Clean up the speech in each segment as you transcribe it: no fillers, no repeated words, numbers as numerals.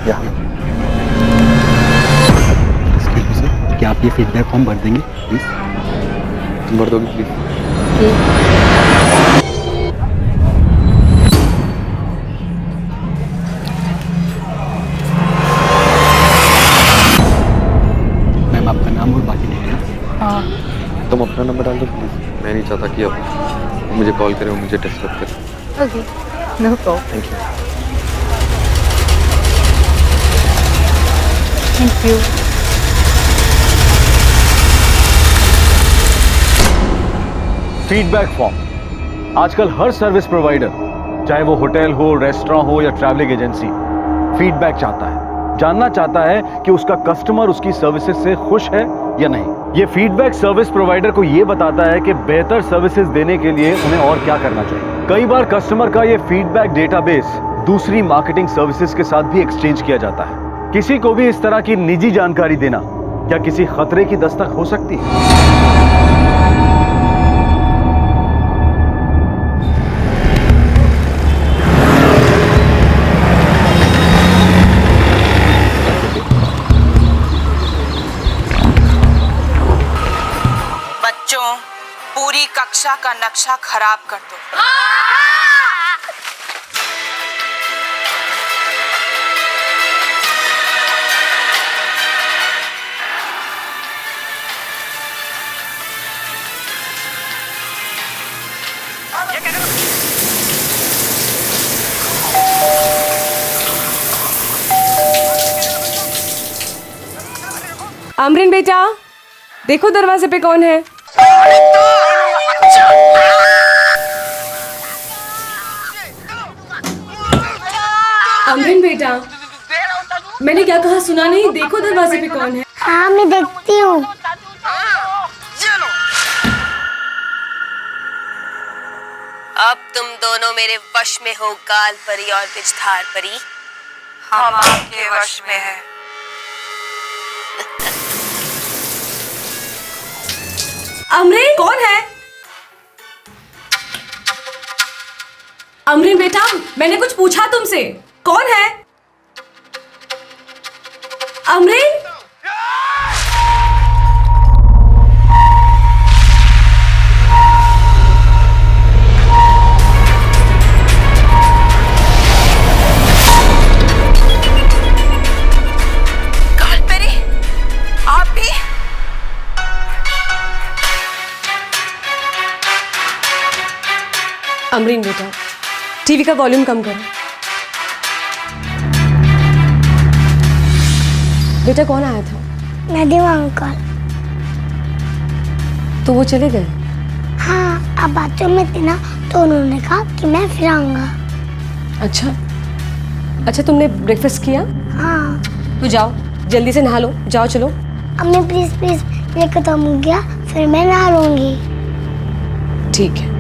यहाँ excuse me sir, क्या आप ये फीडबैक फॉर्म भर देंगे प्लीज? तुम भर दोगे प्लीज? मैम आपका नाम और बाकी डिटेल्स। तुम अपना नंबर डाल दो प्लीज। मैं नहीं चाहता कि अब मुझे कॉल करें और मुझे डिस्टर्ब करें। Okay, no problem. Thank you. Thank you. Feedback form आजकल हर सर्विस प्रोवाइडर, चाहे वो होटल हो, रेस्टोरेंट हो या ट्रैवलिंग एजेंसी, फीडबैक चाहता है, जानना चाहता है कि उसका कस्टमर उसकी सर्विसेज से खुश है या नहीं। ये फीडबैक सर्विस प्रोवाइडर को ये बताता है कि बेहतर सर्विसेज देने के लिए उन्हें और क्या करना चाहिए। कई बार कस्टमर का ये फीडबैक डेटाबेस दूसरी मार्केटिंग सर्विसेज के साथ भी एक्सचेंज किया जाता है। किसी को भी इस तरह की निजी जानकारी देना क्या किसी खतरे की दस्तक हो सकती है? बच्चों, पूरी कक्षा का नक्शा खराब कर दो। अमरीन बेटा, देखो दरवाजे पे कौन है। अमरीन बेटा, मैंने क्या कहा सुना नहीं? देखो दरवाजे पे कौन है। हाँ मैं देखती हूँ। अब तुम दोनों मेरे वश में हो, गाल परी और बिजधार परी। हम आपके वश में हैं। अमरीन कौन है? अमरीन बेटा, मैंने कुछ पूछा तुमसे, कौन है? अमरीन, गाल परी, आप भी? अमरीन बेटा, टीवी का वॉल्यूम कम करो। बेटा कौन आया था? नदीम अंकल। तो वो चले गए? हाँ, अब बातों में थी ना तो उन्होंने कहा कि मैं फिर आऊंगा। अच्छा अच्छा, तुमने ब्रेकफास्ट किया? हाँ। तो जाओ जल्दी से नहा लो, जाओ चलो। अम्मी प्लीज प्लीज, ये खत्म हो गया फिर मैं नहा लूंगी। ठीक है।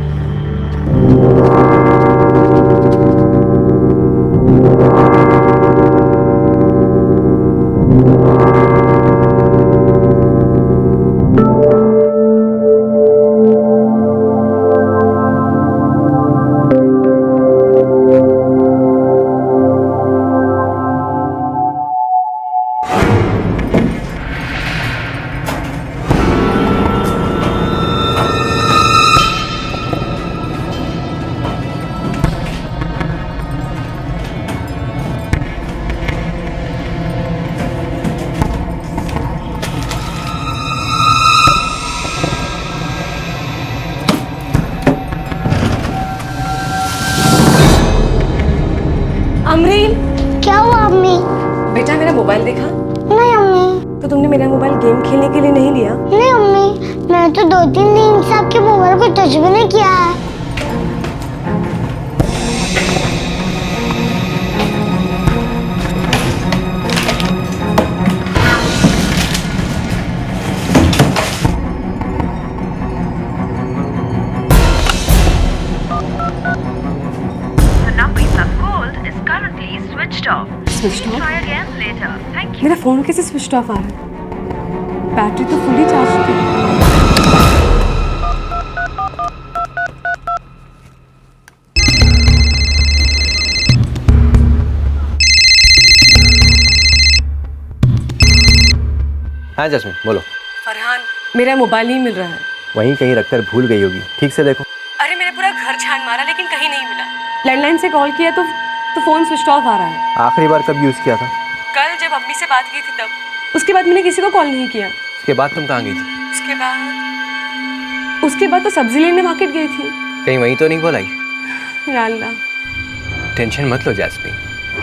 अमरीन, क्या हुआ अम्मी? बेटा मेरा मोबाइल देखा? नहीं अम्मी। तो तुमने मेरा मोबाइल गेम खेलने के लिए नहीं लिया? नहीं अम्मी, मैंने तो 2-3 दिन से आपके मोबाइल को टच भी नहीं किया है। Switch off? मेरा फोन कैसे स्विच ऑफ आ रहा है? बैटरी तो फुली चार्ज थी। हाँ जैस्मिन बोलो। फरहान, मेरा मोबाइल नहीं मिल रहा है। वहीं कहीं रखकर भूल गई होगी, ठीक से देखो। अरे मैंने पूरा घर छान मारा लेकिन कहीं नहीं मिला। लैंडलाइन से कॉल किया तो फोन स्विच ऑफ आ रहा है। आखिरी बार कब यूज़ किया था? कल जब अम्मी से बात की थी तब। उसके बाद मैंने किसी को कॉल नहीं किया। उसके बाद तुम कहाँ गई थी? उसके बाद तो सब्जी लेने मार्केट गई थी। कहीं वहीं तो नहीं बोलाई? या अल्लाह। टेंशन मत लो जैस्मिन,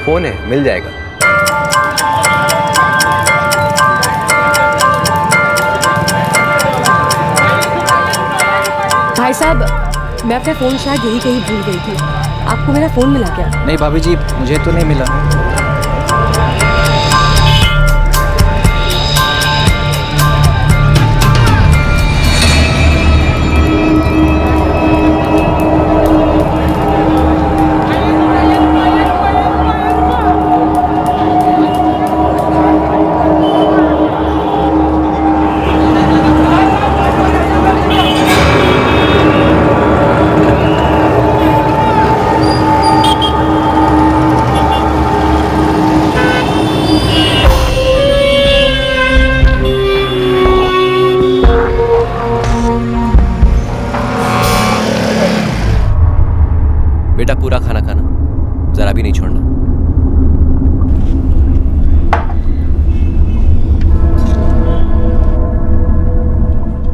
फ़ोन है, मिल जाएगा। भाई साहब, मैं अपना फ़ोन शायद यही कहीं भूल गई थी। आपको मेरा फ़ोन मिला क्या? नहीं भाभी जी, मुझे तो नहीं मिला। बेटा पूरा खाना खाना, जरा भी नहीं छोड़ना।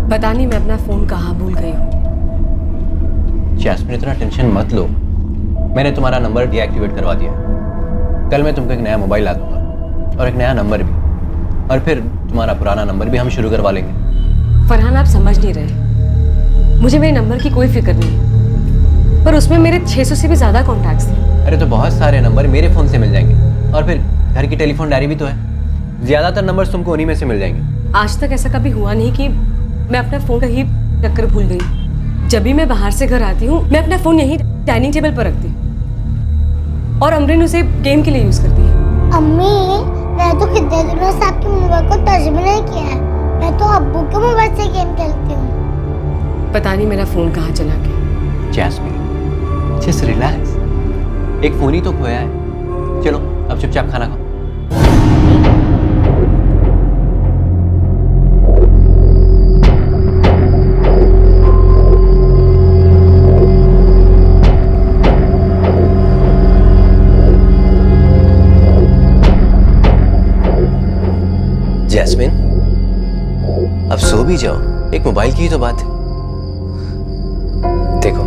पता नहीं मैं अपना फ़ोन कहाँ भूल गई हूँ। जैस्मिन इतना टेंशन मत लो, मैंने तुम्हारा नंबर डीएक्टिवेट करवा दिया। कल मैं तुमको एक नया मोबाइल ला दूंगा और एक नया नंबर भी, और फिर तुम्हारा पुराना नंबर भी हम शुरू करवा लेंगे। फरहान, आप समझ नहीं रहे। मुझे मेरे नंबर की कोई फिक्र नहीं है, पर उसमें मेरे 600 से भी ज़्यादा कॉन्टैक्ट्स थे। अरे तो बहुत सारे नंबर मेरे फ़ोन से मिल जाएंगे, और फिर घर की टेलीफोन डायरी भी तो है, ज़्यादातर नंबर्स तुमको उन्हीं में से मिल जाएंगे। आज तक ऐसा कभी हुआ नहीं कि मैं अपना फ़ोन कहीं रखकर भूल गई। जब भी मैं बाहर से घर आती हूँ, मैं अपना फ़ोन यहीं डाइनिंग टेबल पर रखती हूँ, और अमरीन उसे गेम के लिए यूज़ करती है। अम्मी, मैं तो कितने दिनों से आपके मोबाइल को टच भी नहीं किया है। मैं तो अब्बू के मोबाइल से गेम खेलती हूँ। पता नहीं मेरा फ़ोन कहाँ चला गया। जैस्मिन जस्ट रिलैक्स, एक फ़ोन ही तो खोया है। चलो अब चुपचाप खाना खाओ। जैस्मिन अब सो भी जाओ, एक मोबाइल की ही तो बात है। देखो,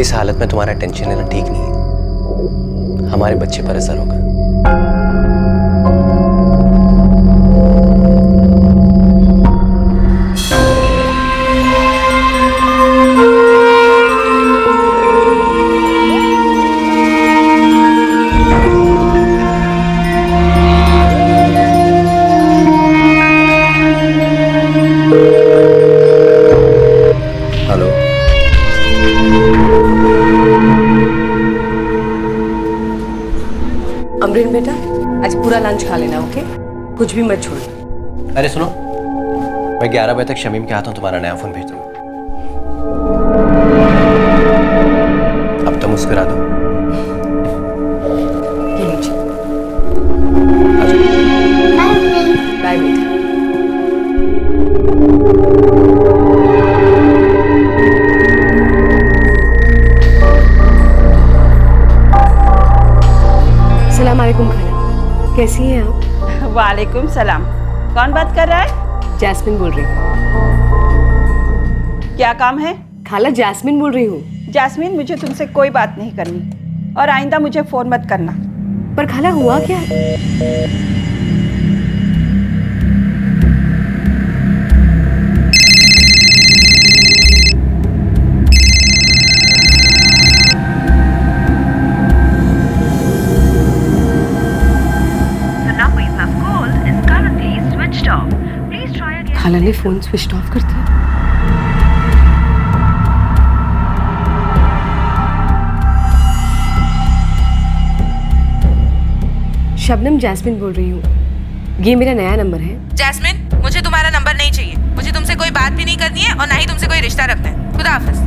इस हालत में तुम्हारा टेंशन लेना ठीक नहीं है, हमारे बच्चे पर असर होगा। हेलो, अमरीन बेटा, आज पूरा लंच खा लेना, ओके? कुछ भी मत छोड़ना। अरे सुनो, मैं 11 बजे तक शमीम के हाथों तुम्हारा नया फोन भेज दूंगा। अब तो मुस्कुरा दो। ये लीजिए। आ जाओ। बाय बेटा। अस्सलाम वालेकुम खाला, कैसी हैं आप? वालेकुम सलाम। कौन बात कर रहा है? जैस्मिन बोल रही हूँ। क्या काम है? खाला, जैस्मिन बोल रही हूँ। जास्मीन, मुझे तुमसे कोई बात नहीं करनी, और आइंदा मुझे फोन मत करना। पर खाला, हुआ क्या? खाला ने फोन स्विच ऑफ कर दिया। शबनम, जैस्मिन बोल रही हूँ। ये मेरा नया नंबर है। जैस्मिन, मुझे तुम्हारा नंबर नहीं चाहिए। मुझे तुमसे कोई बात भी नहीं करनी है और ना ही तुमसे कोई रिश्ता रखना है। खुदा हाफिज।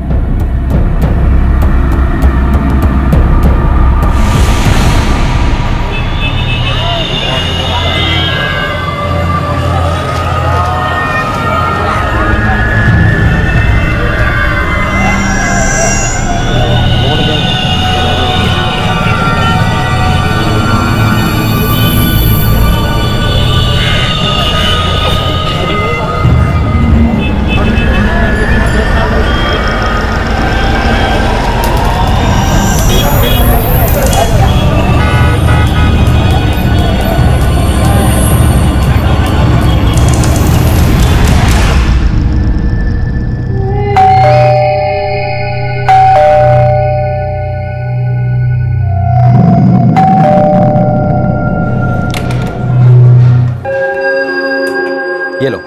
ये लो,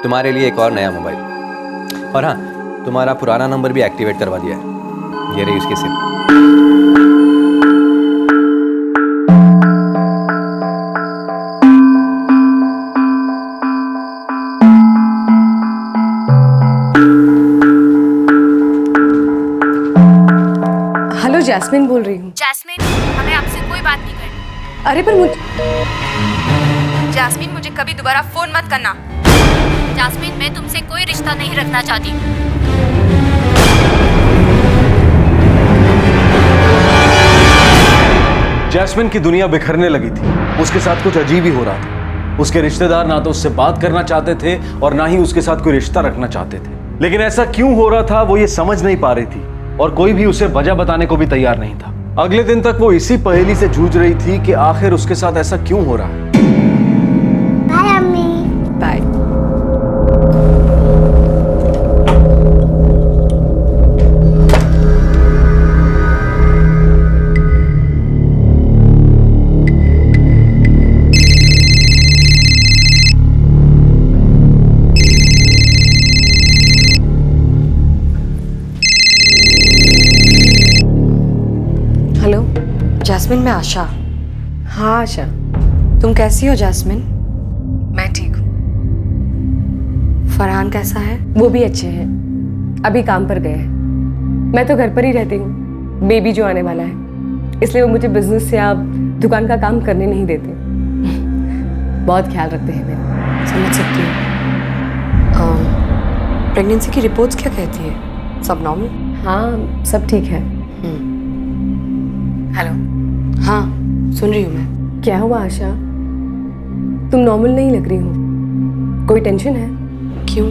तुम्हारे लिए एक और नया मोबाइल। और हाँ, तुम्हारा पुराना नंबर भी एक्टिवेट करवा दिया है। ये रही उसकी सिम। हेलो, जैस्मिन बोल रही हूँ। जैस्मिन, हमें आपसे कोई बात नहीं करनी। अरे पर जास्मीन, मुझे कभी दोबारा फोन मत करना। जैस्मिन, मैं तुमसे कोई रिश्ता नहीं रखना चाहती। जैस्मिन की दुनिया बिखरने लगी थी। उसके साथ कुछ अजीब ही हो रहा था। उसके रिश्तेदार ना तो उससे बात करना चाहते थे और ना ही उसके साथ कोई रिश्ता रखना चाहते थे। लेकिन ऐसा क्यों हो रहा था वो ये समझ नहीं पा रही थी और कोई भी उसे वजह बताने को भी तैयार नहीं था। अगले दिन तक वो इसी पहेली से जूझ रही थी कि आखिर उसके साथ ऐसा क्यों हो रहा है। बाय अम्मी। बाय। हेलो, जैस्मिन, मैं आशा। हाँ आशा, तुम कैसी हो जैस्मिन? मैं ठीक हूँ। फरहान कैसा है? वो भी अच्छे हैं, अभी काम पर गए हैं। मैं तो घर पर ही रहती हूँ। बेबी जो आने वाला है, इसलिए वो मुझे बिजनेस या दुकान का काम करने नहीं देते। बहुत ख्याल रखते हैं मेरा। समझ सकती हूँ। प्रेगनेंसी की रिपोर्ट्स क्या कहती है? सब नॉर्मल? हाँ, सब ठीक है। हेलो। हाँ, सुन रही हूँ मैं। क्या हुआ आशा? तुम नॉर्मल नहीं लग रही हो। कोई टेंशन है? क्यों?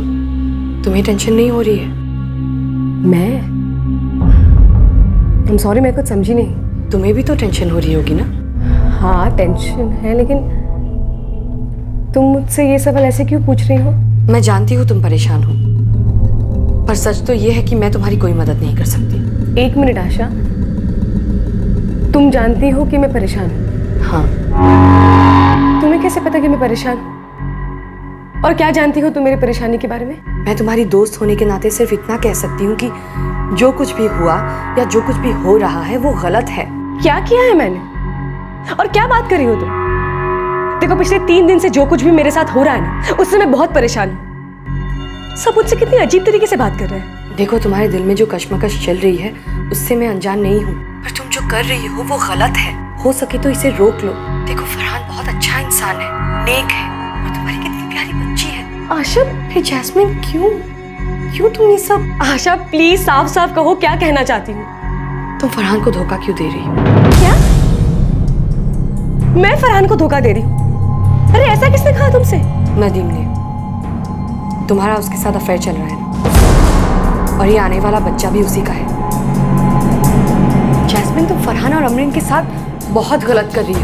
तुम्हें टेंशन नहीं हो रही है? मैं I'm सॉरी, मैं कुछ समझी नहीं। तुम्हें भी तो टेंशन हो रही होगी ना? हाँ, टेंशन है, लेकिन तुम मुझसे ये सवाल ऐसे क्यों पूछ रही हो? मैं जानती हूँ तुम परेशान हो, पर सच तो ये है कि मैं तुम्हारी कोई मदद नहीं कर सकती। एक मिनट आशा, तुम जानती हो कि मैं परेशान हूँ? हाँ। तुम्हें कैसे पता कि मैं परेशान हूँ? और क्या जानती हो तुम मेरी परेशानी के बारे में? मैं तुम्हारी दोस्त होने के नाते सिर्फ इतना कह सकती हूँ कि जो कुछ भी हुआ या जो कुछ भी हो रहा है वो गलत है। क्या किया है मैंने? और क्या बात कर रही हो तुम? देखो, पिछले 3 दिन से जो कुछ भी मेरे साथ हो रहा है ना, उससे मैं बहुत परेशान हूँ। सब मुझसे कितनी अजीब तरीके से बात कर रहे हैं। देखो, तुम्हारे दिल में जो कश्मकश चल रही है उससे मैं अनजान नहीं हूँ, पर तुम जो कर रही हो वो गलत है। हो सके तो इसे रोक लो। देखो, फरहान बहुत अच्छा इंसान है, नेक है, और तुम्हारी कितनी प्यारी बच्ची है। आशा, हे जैस्मिन, क्यों तुम ये सब? आशा प्लीज साफ साफ कहो, क्या कहना चाहती हो? तुम फरहान को धोखा क्यों दे रही हो? क्या? मैं फरहान को धोखा दे रही हूँ? अरे ऐसा किसने कहा तुमसे? नदीम ने। तुम्हारा उसके साथ अफेयर चल रहा है ना, और ये आने वाला बच्चा भी उसी का है। जैस्मिन, तुम फरहान और अमरीन के साथ बहुत गलत कर रही हो।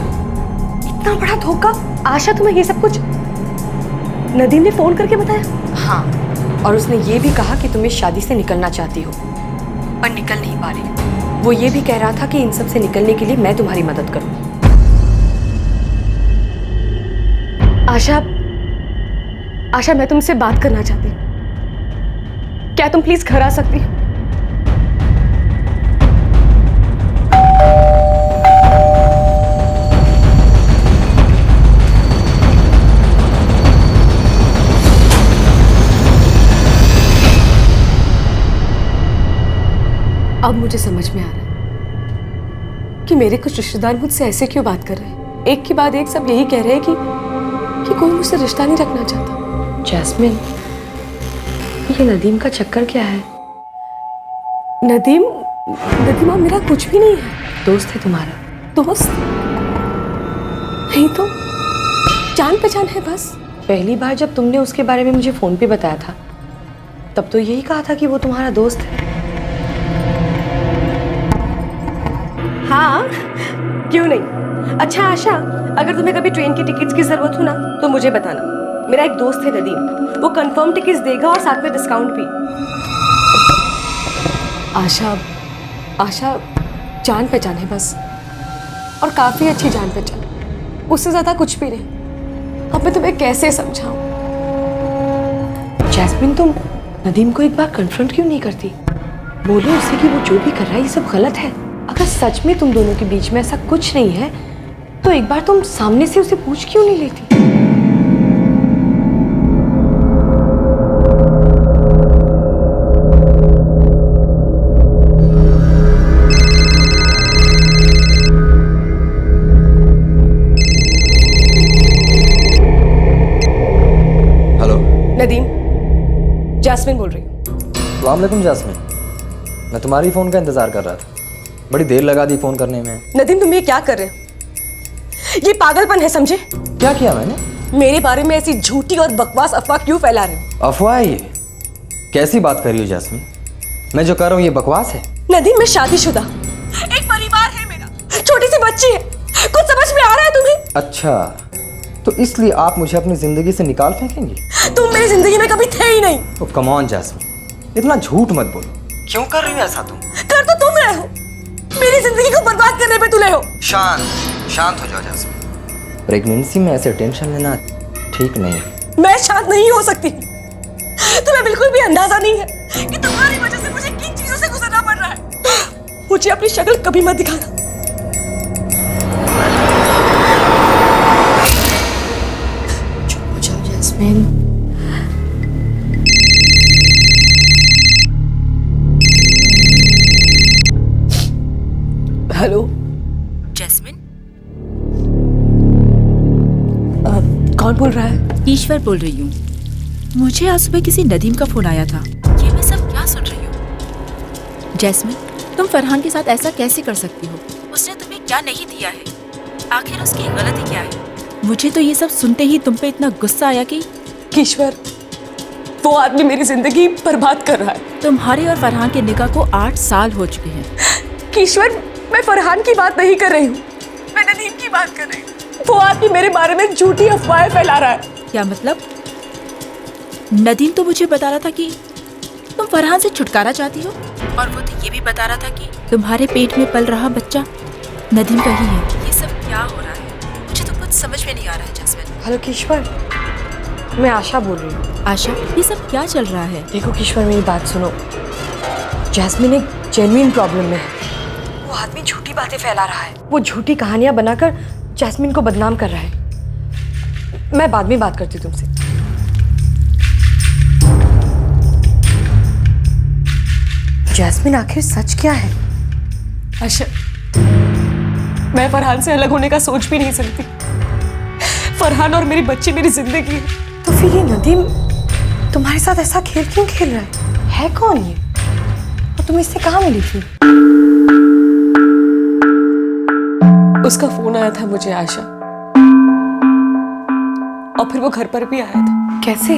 इतना बड़ा धोखा। आशा, तुम्हें ये सब कुछ नदीम ने फोन करके बताया? हाँ, और उसने ये भी कहा कि तुम इस शादी से निकलना चाहती हो, पर निकल नहीं पा रही। वो ये भी कह रहा था कि इन सब से निकलने के लिए मैं तुम्हारी मदद करूं। आशा, मैं तुमसे बात करना चाहती हूँ। क्या तुम प्लीज घर आ सकती हो? अब मुझे समझ में आ रहा है कि मेरे कुछ रिश्तेदार मुझसे ऐसे क्यों बात कर रहे हैं। एक के बाद एक सब यही कह रहे हैं कि कोई मुझसे रिश्ता नहीं रखना चाहता। जैस्मिन, ये नदीम का चक्कर क्या है? नदीम अब मेरा कुछ भी नहीं है। दोस्त है तुम्हारा? दोस्त नहीं तो जान पहचान है बस। पहली बार जब तुमने उसके बारे में मुझे फोन पे बताया था, तब तो यही कहा था कि वो तुम्हारा दोस्त है। हाँ, क्यों नहीं। अच्छा आशा, अगर तुम्हें कभी ट्रेन की टिकट्स की जरूरत हो ना, तो मुझे बताना। मेरा एक दोस्त है नदीम, वो कंफर्म टिकट्स देगा और साथ में डिस्काउंट भी। आशा जान पहचान है बस, और काफी अच्छी जान पहचान, उससे ज्यादा कुछ भी नहीं। अब मैं तुम्हें कैसे समझाऊं? जैस्मिन, तुम नदीम को एक बार कन्फ्रंट क्यों नहीं करती? बोलो उसे कि वो जो भी कर रहा है ये सब गलत है। अगर सच में तुम दोनों के बीच में ऐसा कुछ नहीं है तो एक बार तुम सामने से उसे पूछ क्यों नहीं लेती? हेलो, नदीम, जैस्मिन बोल रही हूँ। अस्सलाम वालेकुम जैस्मिन, मैं तुम्हारी फ़ोन का इंतज़ार कर रहा था। बड़ी देर लगा दी फ़ोन करने में। नदीम, तुम ये क्या कर रहे हो? ये पागलपन है, समझे? क्या किया मैंने? मेरे बारे में ऐसी झूठी और बकवास अफवाह क्यों फैला रहे हो? अफवाह है ये? कैसी बात कर रही हो जैस्मिन? मैं जो कर रहा हूँ ये बकवास है? नदीम, मैं शादीशुदा, एक परिवार है मेरा, छोटी सी बच्ची है। कुछ समझ में आ रहा है तुम्हें? अच्छा, तो इसलिए आप मुझे अपनी ज़िंदगी से निकाल फेंकेंगी? तुम मेरी जिंदगी में कभी थे ही नहीं। तो कम ऑन जैस्मिन, इतना झूठ मत बोलो। क्यों कर रही हो ऐसा तुम? कर तो तुम रहे हो, मेरी जिंदगी को बर्बाद करने पे तुले हो। शांत हो जाओ जैस्मिन। प्रेगनेंसी में ऐसे टेंशन लेना ठीक नहीं है। मैं शांत नहीं हो सकती। तुम्हें बिल्कुल भी अंदाजा नहीं है कि तुम्हारी वजह से मुझे किन चीजों से गुजरना पड़ रहा है। मुझे अपनी शक्ल कभी मत दिखाना। चुप हो जाओ जैस्मिन। हेलो जैस्मिन, कौन बोल रहा है? ईश्वर बोल रही हूँ। मुझे आज सुबह किसी नदीम का फोन आया था। ये मैं सब क्या सुन रही हूँ? जैस्मिन, तुम फरहान के साथ ऐसा कैसे कर सकती हो? उसने तुम्हें क्या नहीं दिया है? आखिर उसकी गलती क्या है? मुझे तो ये सब सुनते ही तुम पे इतना गुस्सा आया कि ईश्वर, वो आदमी मेरी जिंदगी बर्बाद कर रहा है। तुम्हारे और फरहान के निकाह को 8 साल हो चुके हैं। ईश्वर, मैं फरहान की बात नहीं कर रही हूँ, मैं नदीम की बात कर रही हूँ। वो आदमी मेरे बारे में झूठी अफवाहें फैला रहा है। क्या मतलब? नदीम तो मुझे बता रहा था कि तुम फरहान से छुटकारा चाहती हो, और वो तो ये भी बता रहा था कि तुम्हारे पेट में पल रहा बच्चा नदीम का ही है। ये सब क्या हो रहा है? मुझे तो कुछ समझ में नहीं आ रहा है जैस्मिन। हेलो किश्वर, मैं आशा बोल रही हूँ। आशा, ये सब क्या चल रहा है? देखो किश्वर, मेरी बात सुनो। जैस्मिन एक जेन्युइन प्रॉब्लम में है। वो आदमी झूठी बातें फैला रहा है। वो झूठी कहानियां बनाकर जैस्मिन को बदनाम कर रहा है। मैं बाद में बात करती हूँ तुमसे। जैस्मिन, आखिर सच क्या है? आशा, मैं फरहान से अलग होने का सोच भी नहीं सकती। फरहान और मेरी बच्ची मेरी जिंदगी है। तो फिर ये नदीम तुम्हारे साथ ऐसा खेल क्यों खेल रहा है कौन ये? और तुम इससे कहाँ मिली थी? उसका फोन आया था मुझे आशा, और फिर वो घर पर भी आया था। कैसे?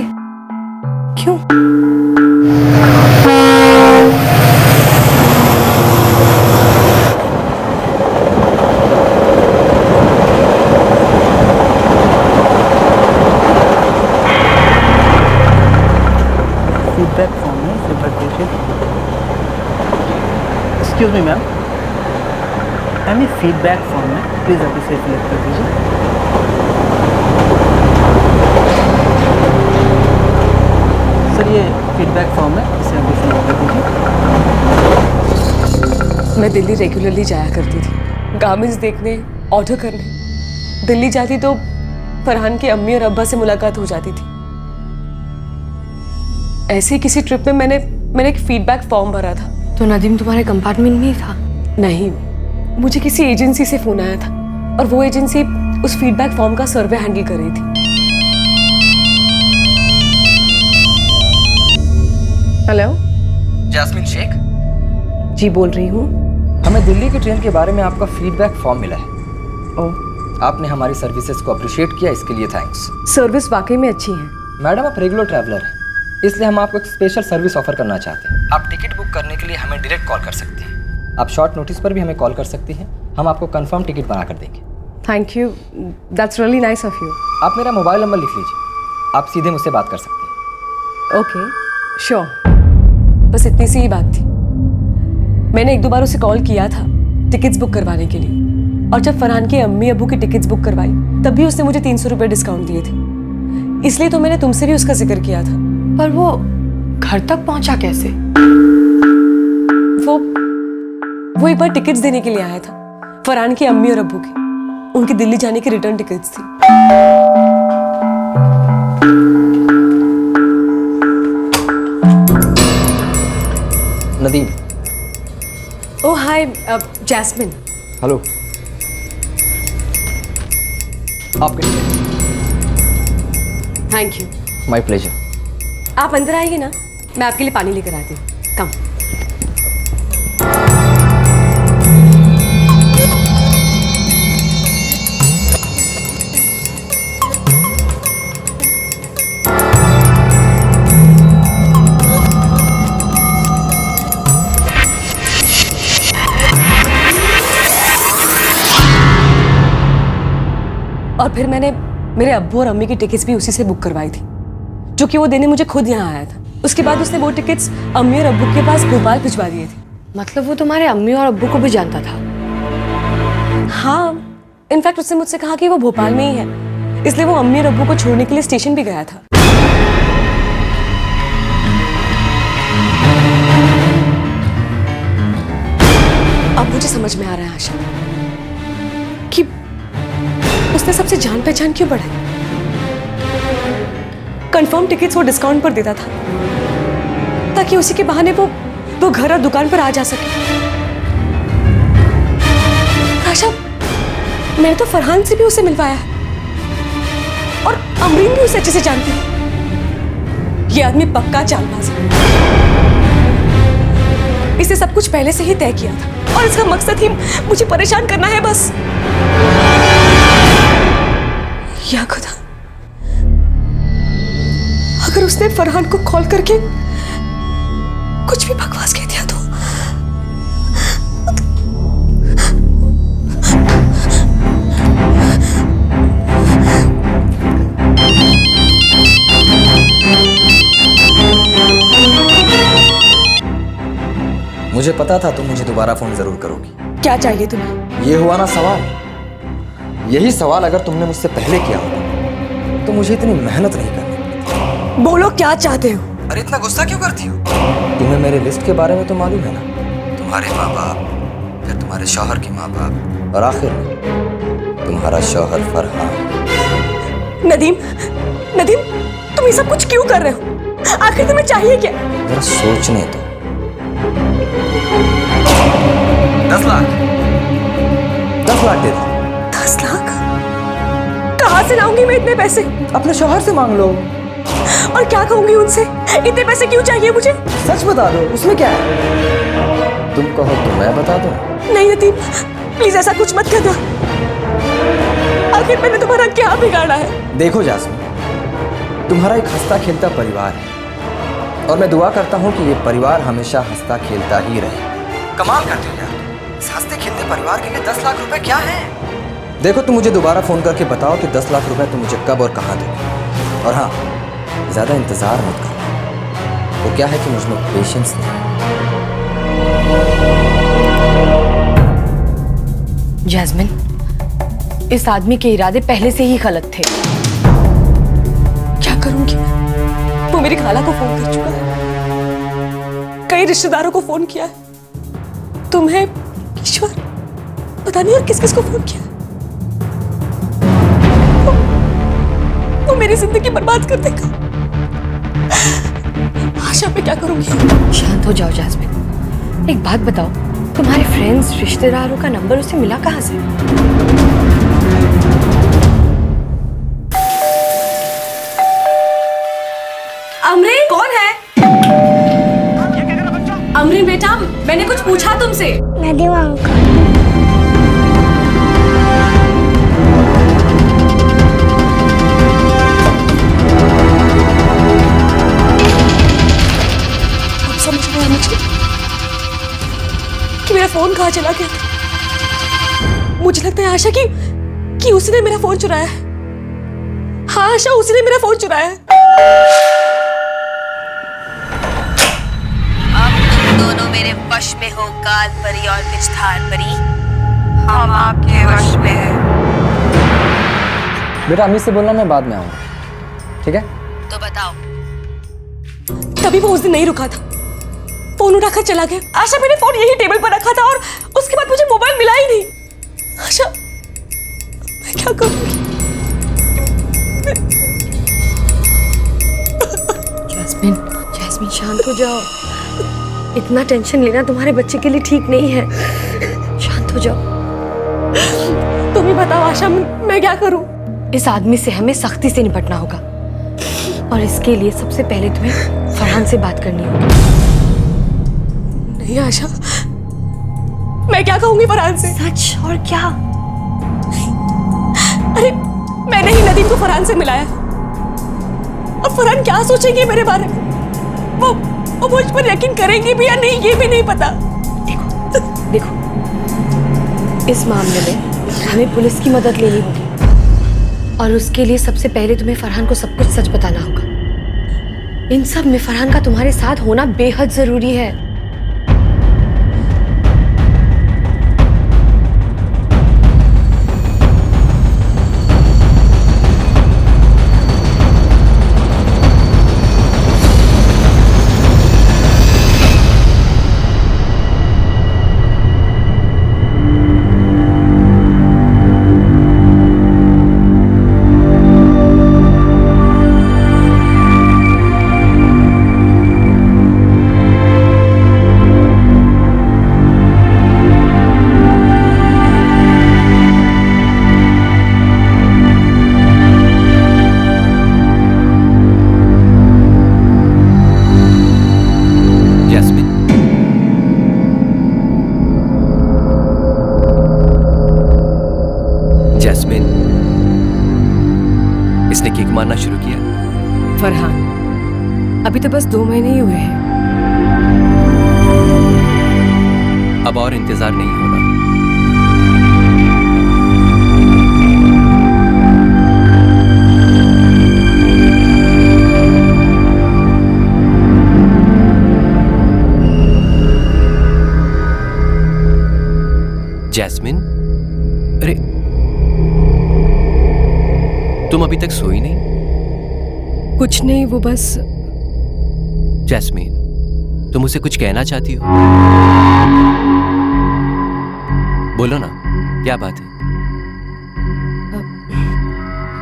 क्यों? फीडबैक फॉर्म में फीडबैक दीजिए। एक्सक्यूज मी मैम, ये फीडबैक फॉर्म में प्लीज़ आप इसे फिलअप कर दीजिए। सर, ये फीडबैक फॉर्म है, इसे आप फिलअप कर दीजिए। मैं दिल्ली रेगुलरली जाया करती थी, गारमेंट्स देखने, ऑर्डर करने। दिल्ली जाती तो फरहान के अम्मी और अब्बा से मुलाकात हो जाती थी। ऐसे ही किसी ट्रिप में मैंने एक फीडबैक फॉर्म भरा था। तो नदीम तुम्हारे कंपार्टमेंट में ही था? नहीं, मुझे किसी एजेंसी से फोन आया था, और वो एजेंसी उस फीडबैक फॉर्म का सर्वे हैंडल कर रही थी। हेलो, जैस्मिन शेख जी बोल रही हूँ। हमें दिल्ली की ट्रेन के बारे में आपका फीडबैक फॉर्म मिला है। ओह, आपने हमारी सर्विसेज को अप्रिशिएट किया, इसके लिए थैंक्स। सर्विस वाकई में अच्छी है। मैडम, आप रेगुलर ट्रैवलर हैं, इसलिए हम आपको एक स्पेशल सर्विस ऑफर करना चाहते हैं। आप टिकट बुक करने के लिए हमें डायरेक्ट कॉल कर सकते हैं। आप शॉर्ट नोटिस पर भी हमें कॉल कर सकती हैं, हम आपको कंफर्म टिकट बना कर देंगे। Thank you, that's really nice of you. आप मेरा मोबाइल नंबर लिख लीजिए, आप सीधे मुझसे बात कर सकते हैं। Okay, sure. बस इतनी सी ही बात थी। मैंने 1-2 बार उसे कॉल किया था टिकट्स बुक करवाने के लिए, और जब फरहान के अम्मी अबू की टिकट्स बुक करवाई तब भी उसने मुझे 300 रुपये डिस्काउंट दिए थे। इसलिए तो मैंने तुमसे भी उसका जिक्र किया था। पर वो घर तक पहुंचा कैसे? वो एक बार टिकट्स देने के लिए आया था, फरहान की अम्मी और अब्बू की। उनकी दिल्ली जाने की रिटर्न टिकट्स थी। नदीम। ओह हाय जैस्मिन। हेलो। आपके थैंक यू। My pleasure. आप अंदर आइए ना, मैं आपके लिए पानी लेकर आती हूँ। कम। और फिर मैंने मेरे अब्बू और अम्मी की टिकट्स भी उसी से बुक करवाई थी, जो कि वो देने मुझे खुद यहाँ आया था। उसके बाद उसने वो टिकट्स अम्मी और अब्बू के पास भोपाल भिजवा दिए थे। मतलब वो तुम्हारे अम्मी और अब्बू को भी जानता था? हाँ, इनफैक्ट उसने मुझसे कहा कि वो भोपाल में ही है, इसलिए वो अम्मी और अब्बू को छोड़ने के लिए स्टेशन भी गया था। अब मुझे समझ में आ रहा है आशा कि उसने सबसे जान पहचान क्यों बढ़ाई। कंफर्म टिकट्स वो डिस्काउंट पर देता था ताकि उसी के बहाने वो घर और दुकान पर आ जा सके। आशा, मैंने तो फरहान से भी उसे मिलवाया है और अमरीन भी उसे अच्छे से जानती है। ये आदमी पक्का चालबाज है। इसे सब कुछ पहले से ही तय किया था और इसका मकसद ही मुझे परेशान करना है बस। या खुदा, अगर उसने फरहान को कॉल करके कुछ भी बकवास कह दिया तो। मुझे पता था तुम मुझे दोबारा फोन जरूर करोगी। क्या चाहिए तुम्हें? ये हुआ ना सवाल। यही सवाल अगर तुमने मुझसे पहले किया होता तो मुझे इतनी मेहनत नहीं करनी। बोलो क्या चाहते हो? अरे इतना गुस्सा क्यों करती हो? तुम्हें मेरे लिस्ट के बारे में तो मालूम है ना। तुम्हारे माँ बाप, फिर तुम्हारे शौहर के माँ बाप और आखिर में तुम्हारा शौहर फरहान। नदीम, नदीम, तुम ये सब कुछ क्यों कर रहे हो? आखिर तुम्हें चाहिए क्या? जरा सोचने दो। 10 लाख। 10 लाख दे दो। 10 लाख? कहाँ से लाऊंगी मैं इतने पैसे? अपने शौहर से मांग लो। और क्या कहूंगी उनसे? इतने पैसे क्यों चाहिए मुझे? सच बता दो, उसमें क्या है? तुम कहो तो मैं बता दूं। नहीं नदीम, प्लीज ऐसा कुछ मत करना। आखिर मैंने तुम्हारा क्या बिगाड़ा है? देखो जास्मिन, तुम्हारा एक हंसता खेलता परिवार है और मैं दुआ करता हूँ कि ये परिवार हमेशा हंसता खेलता ही रहे। कमाल करते हो यार, इस हंसते खेलते परिवार के लिए 10 लाख रुपए क्या है? देखो तुम मुझे दोबारा फोन करके बताओ कि 10 लाख रुपए तुम मुझे कब और कहाँ दोगे। और हाँ, ज्यादा इंतजार मत करो। वो क्या है कि मुझमें पेशेंस नहीं। जैस्मिन, इस आदमी के इरादे पहले से ही गलत थे। क्या करूंगी मैं? वो मेरी खाला को फोन कर चुका है, कई रिश्तेदारों को फोन किया है, तुम्हें, ईश्वर, पता नहीं और किस किस को फोन किया। वो मेरी जिंदगी बर्बाद कर देगा। आशा, मैं क्या करूंगी? शांत हो जाओ जैस्मिन। एक बात बताओ, तुम्हारे फ्रेंड्स, रिश्तेदारों का नंबर उसे मिला कहाँ से? अमरीन, कौन है? अमरीन बेटा, मैंने कुछ पूछा तुमसे। नदीम अंकल। अब समझ में आया मुझे कि मेरा फोन कहाँ चला गया। मुझे लगता है आशा कि उसने मेरा फोन चुराया है। हाँ आशा, उसने मेरा फोन चुराया है। दोनों मेरे वश में हो, काल परी और पिछधार परी। हम आपके वश में हैं। बेटा अम्मी से बोलना मैं बाद में आऊंगा, ठीक है? तो बताओ, तभी वो उस दिन नहीं रुका था, फोन उठाकर चला गया। आशा, मैंने फोन यही टेबल पर रखा था और उसके बाद मुझे मोबाइल मिला ही नहीं। आशा, मैं क्या करूंगी? जैस्मिन, जैस्मिन शांत हो जाओ। इतना टेंशन लेना तुम्हारे बच्चे के लिए ठीक नहीं है। शांत हो जाओ। तुम ही बताओ आशा, मैं क्या करूं? इस आदमी से हमें सख्ती से निपटना होगा और इसके लिए सबसे पहले तुम्हें फरहान से बात करनी होगी। नहीं आशा, मैं क्या कहूंगी फरहान से? सच और क्या? अरे मैंने ही नदीम को फरहान से मिलाया। अब फरहान क्या सोचेंगे मेरे बारे में? वो मुझ पर यकीन करेंगे भी या नहीं, ये भी नहीं पता। देखो, इस मामले में हमें पुलिस की मदद लेनी होगी और उसके लिए सबसे पहले तुम्हें फरहान को सब कुछ सच बताना होगा। इन सब में फरहान का तुम्हारे साथ होना बेहद जरूरी है। इसने किक मारना शुरू किया। फरहान, अभी तो बस 2 महीने ही हुए हैं। अब और इंतजार नहीं होगा। जैस्मिन, अरे तुम अभी तक सोई नहीं? कुछ नहीं, वो बस। जैस्मिन, तुम उसे कुछ कहना चाहती हो? बोलो ना, क्या बात है?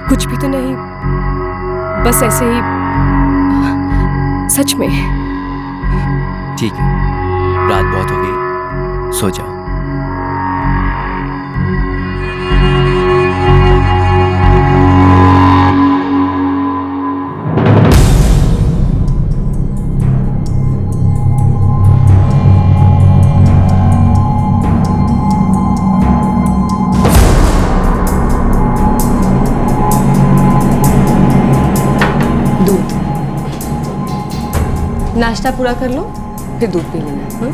कुछ भी तो नहीं, बस ऐसे ही। सच में। ठीक है, रात बहुत हो गई, सो जाओ। नाश्ता पूरा कर लो, फिर दूध पी लेना।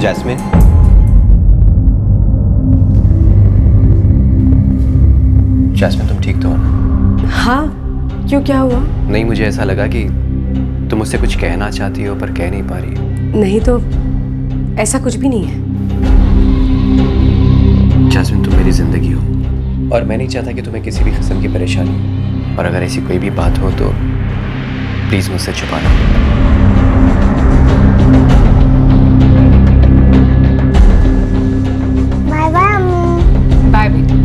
जैस्मिन, जैस्मिन तुम ठीक तो हो ना? हाँ, क्यों, क्या हुआ? नहीं, मुझे ऐसा लगा कि तुम मुझसे कुछ कहना चाहती हो पर कह नहीं पा रही हो। नहीं तो ऐसा कुछ भी नहीं है। जैस्मिन, तुम मेरी जिंदगी हो और मैं नहीं चाहता कि तुम्हें किसी भी किस्म की परेशानी हो, और अगर ऐसी कोई भी बात हो तो प्लीज मुझसे छुपाना। बाय बाय अम्मू। बाय बेटा।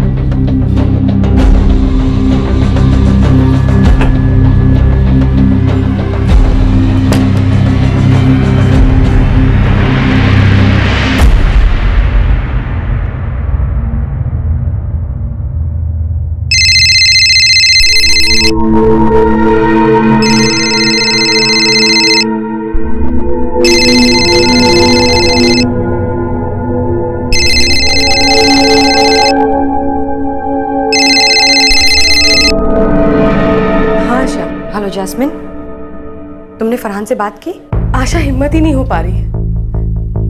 हेलो जैस्मिन, तुमने फरहान से बात की? आशा, हिम्मत ही नहीं हो पा रही है।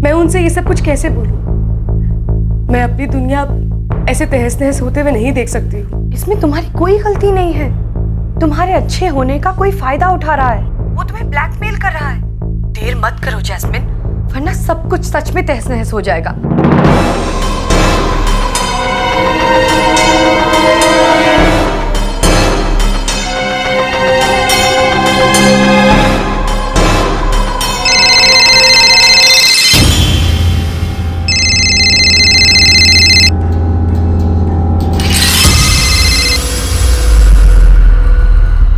मैं उनसे ये सब कुछ कैसे बोलूं? मैं अपनी दुनिया ऐसे तहस नहस होते हुए नहीं देख सकती हूँ। इसमें तुम्हारी कोई गलती नहीं है। तुम्हारे अच्छे होने का कोई फायदा उठा रहा है। वो तुम्हें ब्लैकमेल कर रहा है। देर मत करो जैस्मिन, वरना सब कुछ सच में तहस नहस हो जाएगा।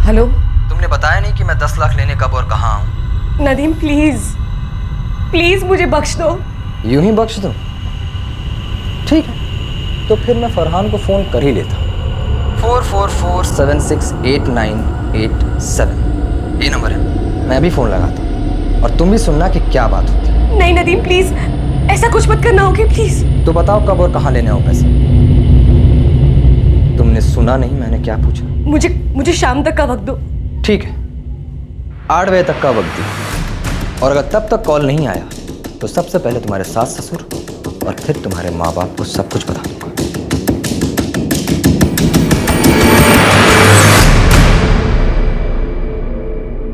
हेलो। तुमने बताया नहीं कि मैं 10 लाख लेने कब और कहाँ आऊँ। नदीम प्लीज प्लीज मुझे बख्श दो। यूं ही बख्श दो? ठीक है, तो फिर मैं फरहान को फोन कर ही लेता। 4447689887 ये नंबर है, मैं भी फोन लगाता हूँ और तुम भी सुनना कि क्या बात होती है। नहीं नदीम प्लीज ऐसा कुछ मत करना, ओके प्लीज। तो बताओ कब और कहाँ लेने आऊँ पैसे? तुमने सुना नहीं मैंने क्या पूछा? मुझे शाम तक का वक्त दो। ठीक है, 8 बजे तक का वक्त दी, और अगर तब तक कॉल नहीं आया तो सबसे पहले तुम्हारे सास ससुर और फिर तुम्हारे माँ बाप को सब कुछ बता दूंगा।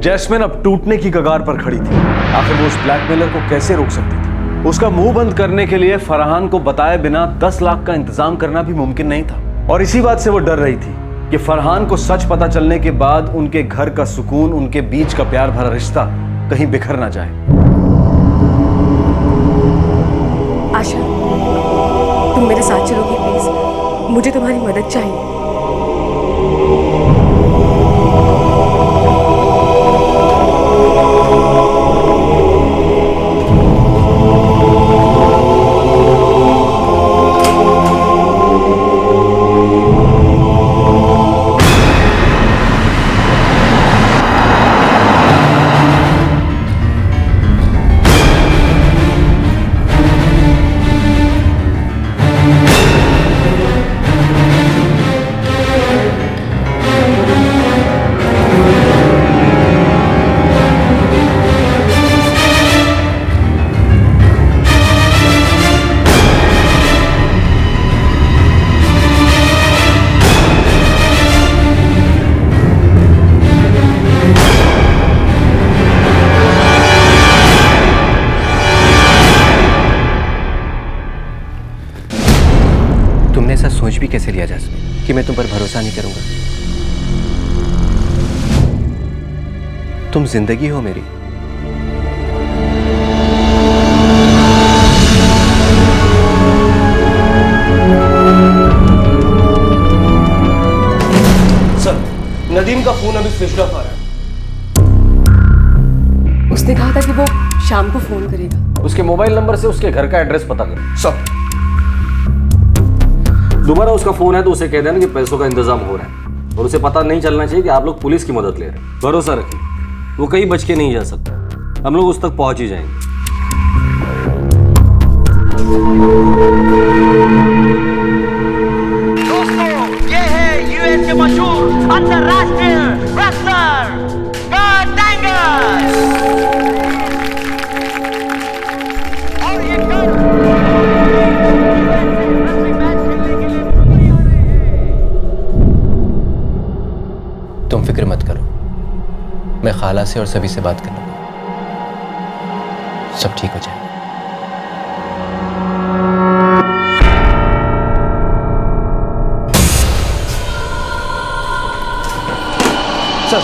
जैस्मिन अब टूटने की कगार पर खड़ी थी। आखिर वो उस ब्लैकमेलर को कैसे रोक सकती थी? उसका मुंह बंद करने के लिए फरहान को बताए बिना 10 लाख का इंतजाम करना भी मुमकिन नहीं था, और इसी बात से वो डर रही थी कि फरहान को सच पता चलने के बाद उनके घर का सुकून, उनके बीच का प्यार भरा रिश्ता कहीं बिखर ना जाए। आशा तुम मेरे साथ चलोगी प्लीज, मुझे तुम्हारी मदद चाहिए। तुमने ऐसा सोच भी कैसे लिया जैस्मिन कि मैं तुम पर भरोसा नहीं करूंगा? तुम जिंदगी हो मेरी। सर, नदीम का फोन अभी स्विच ऑफ आ रहा है। उसने कहा था कि वो शाम को फोन करेगा। उसके मोबाइल नंबर से उसके घर का एड्रेस पता करो। सब दोबारा उसका फोन है तो उसे कह देना कि पैसों का इंतजाम हो रहा है, और उसे पता नहीं चलना चाहिए कि आप लोग पुलिस की मदद ले रहे हैं। भरोसा रखिए, वो कहीं बच के नहीं जा सकता, हम लोग उस तक पहुंच ही जाएंगे। दोस्तों, ये है यूएस के मशहूर अंतरराष्ट्रीय रेसलर कर्ट एंगल। और ये तुम फिक्र मत करो, मैं खाला से और सभी से बात कर लूंगा, सब ठीक हो जाएगा। सर,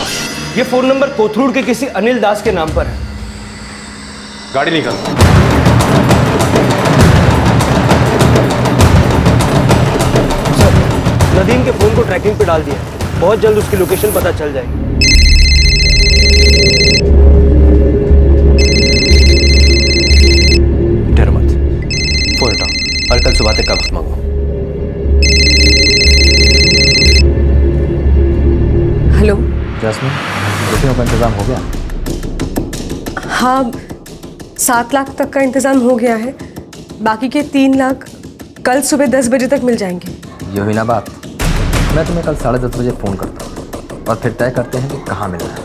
ये फोन नंबर कोथरूड के किसी अनिल दास के नाम पर है। गाड़ी निकाल। सर, नदीम के फोन को ट्रैकिंग पे डाल दिया, बहुत जल्द उसकी लोकेशन पता चल जाएगी। डर मत, फोन उठाओ और कल सुबह तक का वक्त मांगो। हेलो जैस्मिन, रुपयों का इंतजाम हो गया? हाँ 7 लाख तक का इंतजाम हो गया है, बाकी के 3 लाख कल सुबह 10 बजे तक मिल जाएंगे। ये हुई ना बात। मैं तुम्हें कल 10:30 बजे फ़ोन करता हूँ और फिर तय करते हैं कि कहाँ मिलना है।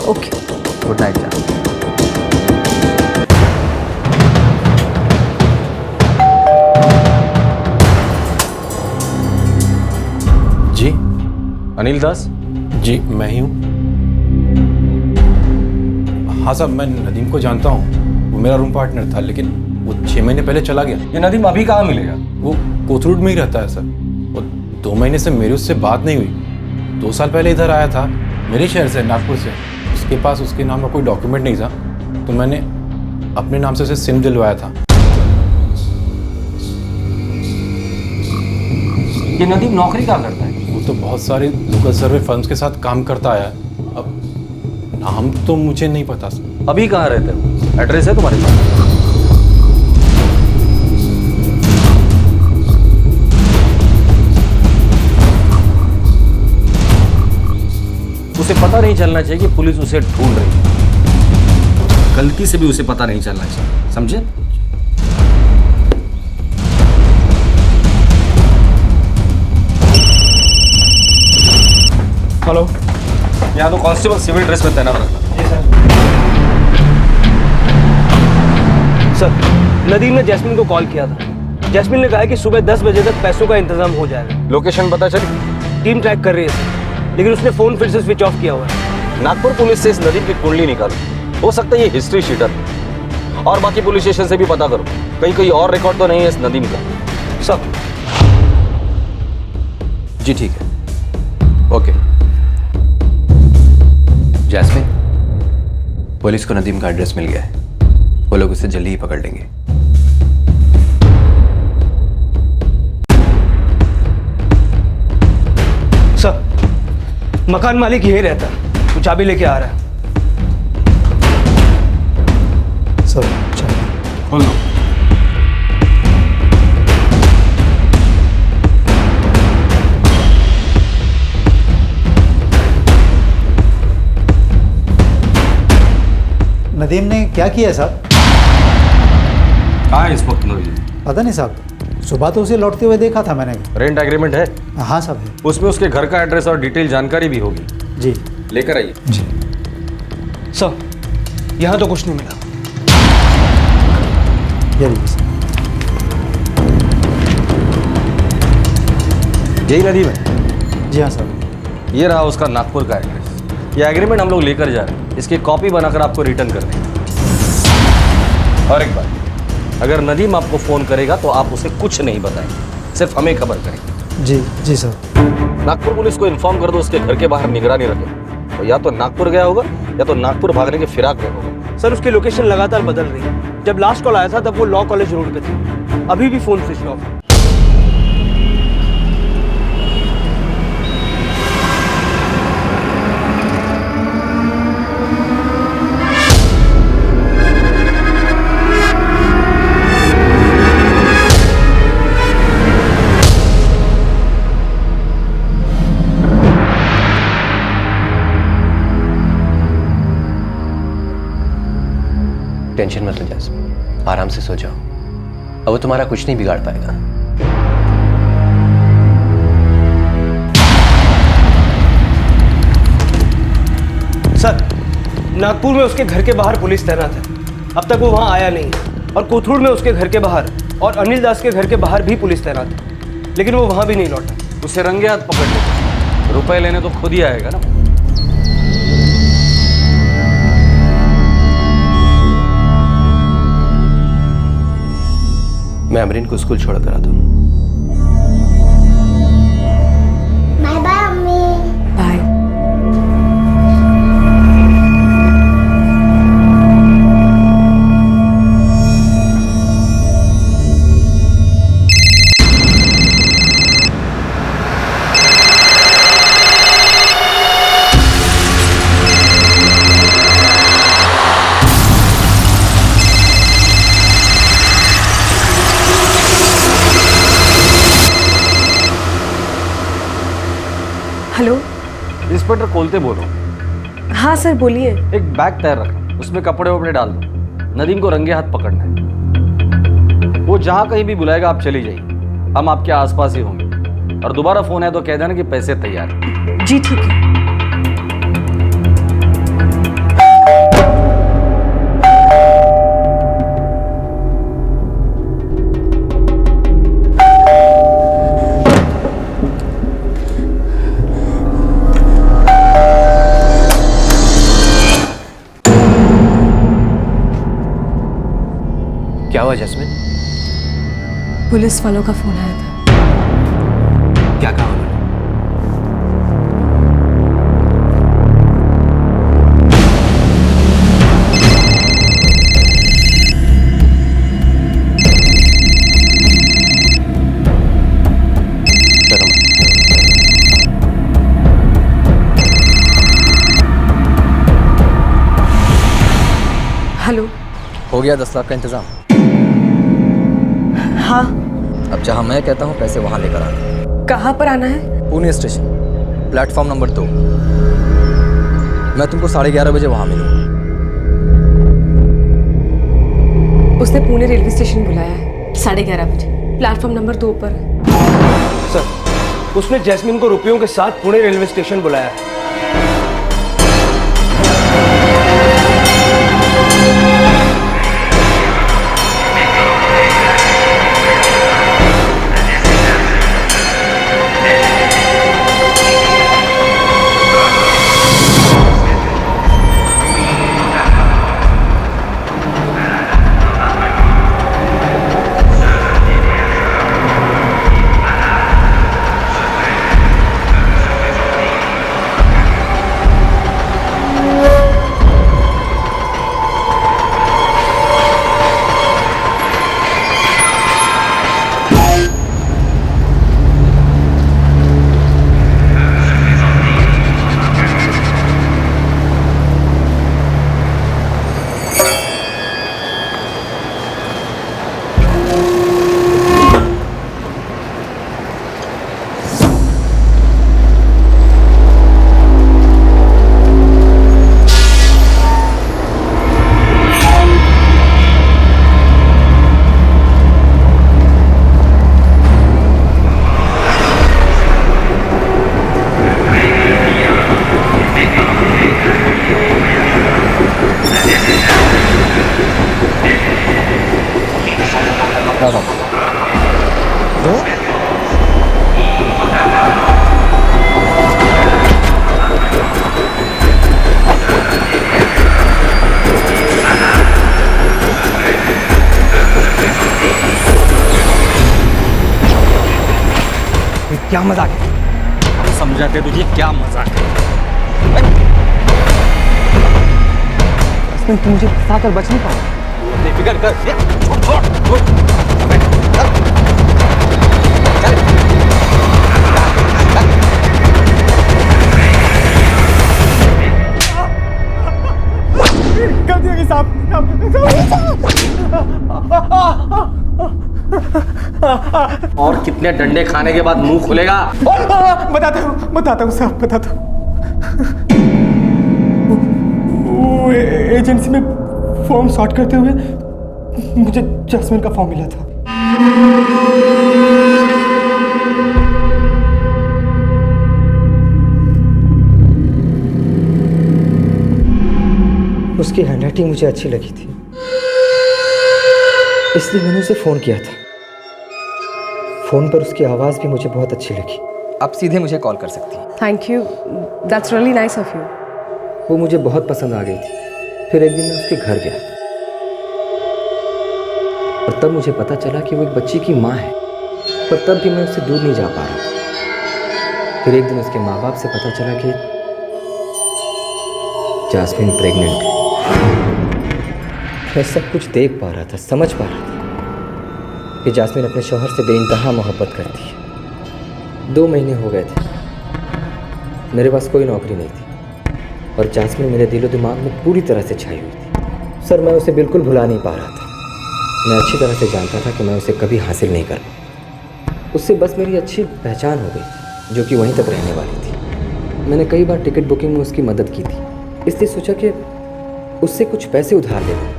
ओके, गुड नाइट जान। जी अनिल दास? जी मैं ही हूँ। हाँ साहब, मैं नदीम को जानता हूँ, वो वो मेरा रूम पार्टनर था, लेकिन वो 6 महीने पहले चला गया। ये नदीम अभी कहाँ मिलेगा? वो कोथरूड में ही रहता है सर। वो 2 महीने से मेरी उससे बात नहीं हुई। 2 साल पहले इधर आया था मेरे शहर से, नागपुर से। उसके पास उसके नाम का कोई डॉक्यूमेंट नहीं था, तो मैंने अपने नाम से उसे सिम दिलवाया था। ये नदीम नौकरी कहाँ करता है? वो तो बहुत सारे लोकल सर्वे फर्म्स के साथ काम करता है। अब नाम तो मुझे नहीं पता सर। अभी कहाँ रहते हो? एड्रेस है तुम्हारे पास? उसे पता नहीं चलना चाहिए कि पुलिस उसे ढूंढ रही है। गलती से भी उसे पता नहीं चलना चाहिए, समझे? हेलो, यहाँ तो कांस्टेबल सिविल ड्रेस में तैनात रखना। सर, नदीम ने जैस्मिन को कॉल किया था। जैस्मिन ने कहा है कि सुबह 10 बजे तक पैसों का इंतजाम हो जाएगा। लोकेशन पता चली? टीम ट्रैक कर रही है सर, लेकिन उसने फोन फिर से स्विच ऑफ किया हुआ है। नागपुर पुलिस से इस नदीम की कुंडली निकालो। हो सकता है ये हिस्ट्री शीटर है। और बाकी पुलिस स्टेशन से भी पता करो, कहीं कोई और रिकॉर्ड तो नहीं है इस नदीम का। सब जी ठीक है, ओके। जैस्मिन, पुलिस को नदीम का एड्रेस मिल गया है। वो लोग उसे जल्दी ही पकड़ लेंगे। सर, मकान मालिक यही रहता है, वो चाबी लेके आ रहा है। सर, चाबी खोल दो। नदीम ने क्या किया है साहब? कहाँ है इस वक्त नदीम? पता नहीं साहब, सुबह तो उसे लौटते हुए देखा था मैंने। रेंट एग्रीमेंट है? हाँ साहब है। उसमें उसके घर का एड्रेस और डिटेल जानकारी भी होगी। जी लेकर आइए। जी सर, यहाँ तो कुछ नहीं मिला। ये लीजिए सर। यही नदीम है? जी हाँ सर। ये रहा उसका नागपुर का एड्रेस। ये एग्रीमेंट हम लोग लेकर जा रहे हैं। इसकी कॉपी बनाकर आपको रिटर्न कर देंगे। और एक बात, अगर नदीम आपको फोन करेगा तो आप उसे कुछ नहीं बताएंगे, सिर्फ हमें खबर करेंगे। जी जी सर। नागपुर पुलिस को इन्फॉर्म कर दो उसके घर के बाहर निगरानी रखे। तो या तो नागपुर गया होगा या तो नागपुर भागने के फिराक में होगा। सर, उसकी लोकेशन लगातार बदल रही है। जब लास्ट कॉल आया था तब वो लॉ कॉलेज रोड पे थी। अभी भी फोन स्विच ऑफ है। टेंशन मत लो जैस्मिन, आराम से सो जाओ। अब वो तुम्हारा कुछ नहीं बिगाड़ पाएगा। सर, नागपुर में उसके घर के बाहर पुलिस तैनात है। अब तक वो वहां आया नहीं। और कोथरूड में उसके घर के बाहर और अनिल दास के घर के बाहर भी पुलिस तैनात है, लेकिन वो वहां भी नहीं लौटा। उसे रंगे हाथ पकड़ लेते, रुपए लेने तो खुद ही आएगा ना। मैं अमरीन को स्कूल छोड़ कर आता हूँ। बाय बाय अम्मी। बाय। हेलो, इंस्पेक्टर कोलते बोलो। हाँ सर बोलिए। एक बैग तैयार रखना, उसमें कपड़े वपड़े डाल दो। नदीम को रंगे हाथ पकड़ना है। वो जहां कहीं भी बुलाएगा आप चली जाइए, हम आपके आसपास ही होंगे। और दोबारा फोन है तो कह देना कि पैसे तैयार हैं। जी ठीक है। क्या हुआ जैस्मिन? पुलिस वालों का फोन आया था। क्या कहा उन्होंने? हेलो। हो गया 10 लाख का इंतजाम? हाँ। अब जहां मैं कहता हूं पैसे वहां लेकर आना। कहाँ पर आना है? Pune station, platform number 2। मैं तुमको 11:30 बजे वहां मिलूंगा। उसने पुणे रेलवे स्टेशन बुलाया है 11:30 बजे, प्लेटफॉर्म नंबर 2 पर। सर, उसने जैस्मिन को रुपयों के साथ पुणे रेलवे स्टेशन बुलाया है। क्या मजाक है? समझाते तुझे क्या मजाक है? तुम मुझे फंसा कर बच नहीं पाओ। बेफिक्र कर। गलती होगी साहब। और कितने डंडे खाने के बाद मुंह खुलेगा? बताता हूँ साहब, बताता हूँ। वो एजेंसी में फॉर्म सॉर्ट करते हुए मुझे जैस्मिन का फॉर्म मिला था। उसकी हैंडराइटिंग मुझे अच्छी लगी थी, इसलिए मैंने उसे फोन किया था। फोन पर उसकी आवाज़ भी मुझे बहुत अच्छी लगी। आप सीधे मुझे कॉल कर सकती हैं। Thank you, that's really nice of you. वो मुझे बहुत पसंद आ गई थी। फिर एक दिन मैं उसके घर गया और तब मुझे पता चला कि वो एक बच्ची की माँ है, पर तब भी मैं उससे दूर नहीं जा पा रहा था। फिर एक दिन उसके माँ बाप से पता चला कि जैस्मिन प्रेग्नेंट है। मैं सब कुछ देख पा रहा था, समझ पा रहा था कि जैस्मिन अपने शौहर से बेइंतहा मोहब्बत करती है। 2 महीने हो गए थे, मेरे पास कोई नौकरी नहीं थी और जैस्मिन मेरे दिलो दिमाग में पूरी तरह से छाई हुई थी। सर, मैं उसे बिल्कुल भुला नहीं पा रहा था। मैं अच्छी तरह से जानता था कि मैं उसे कभी हासिल नहीं कर पाऊँ। उससे बस मेरी अच्छी पहचान हो गई थी, जो कि वहीं तक रहने वाली थी। मैंने कई बार टिकट बुकिंग में उसकी मदद की थी, इसलिए सोचा कि उससे कुछ पैसे उधार ले लूँ।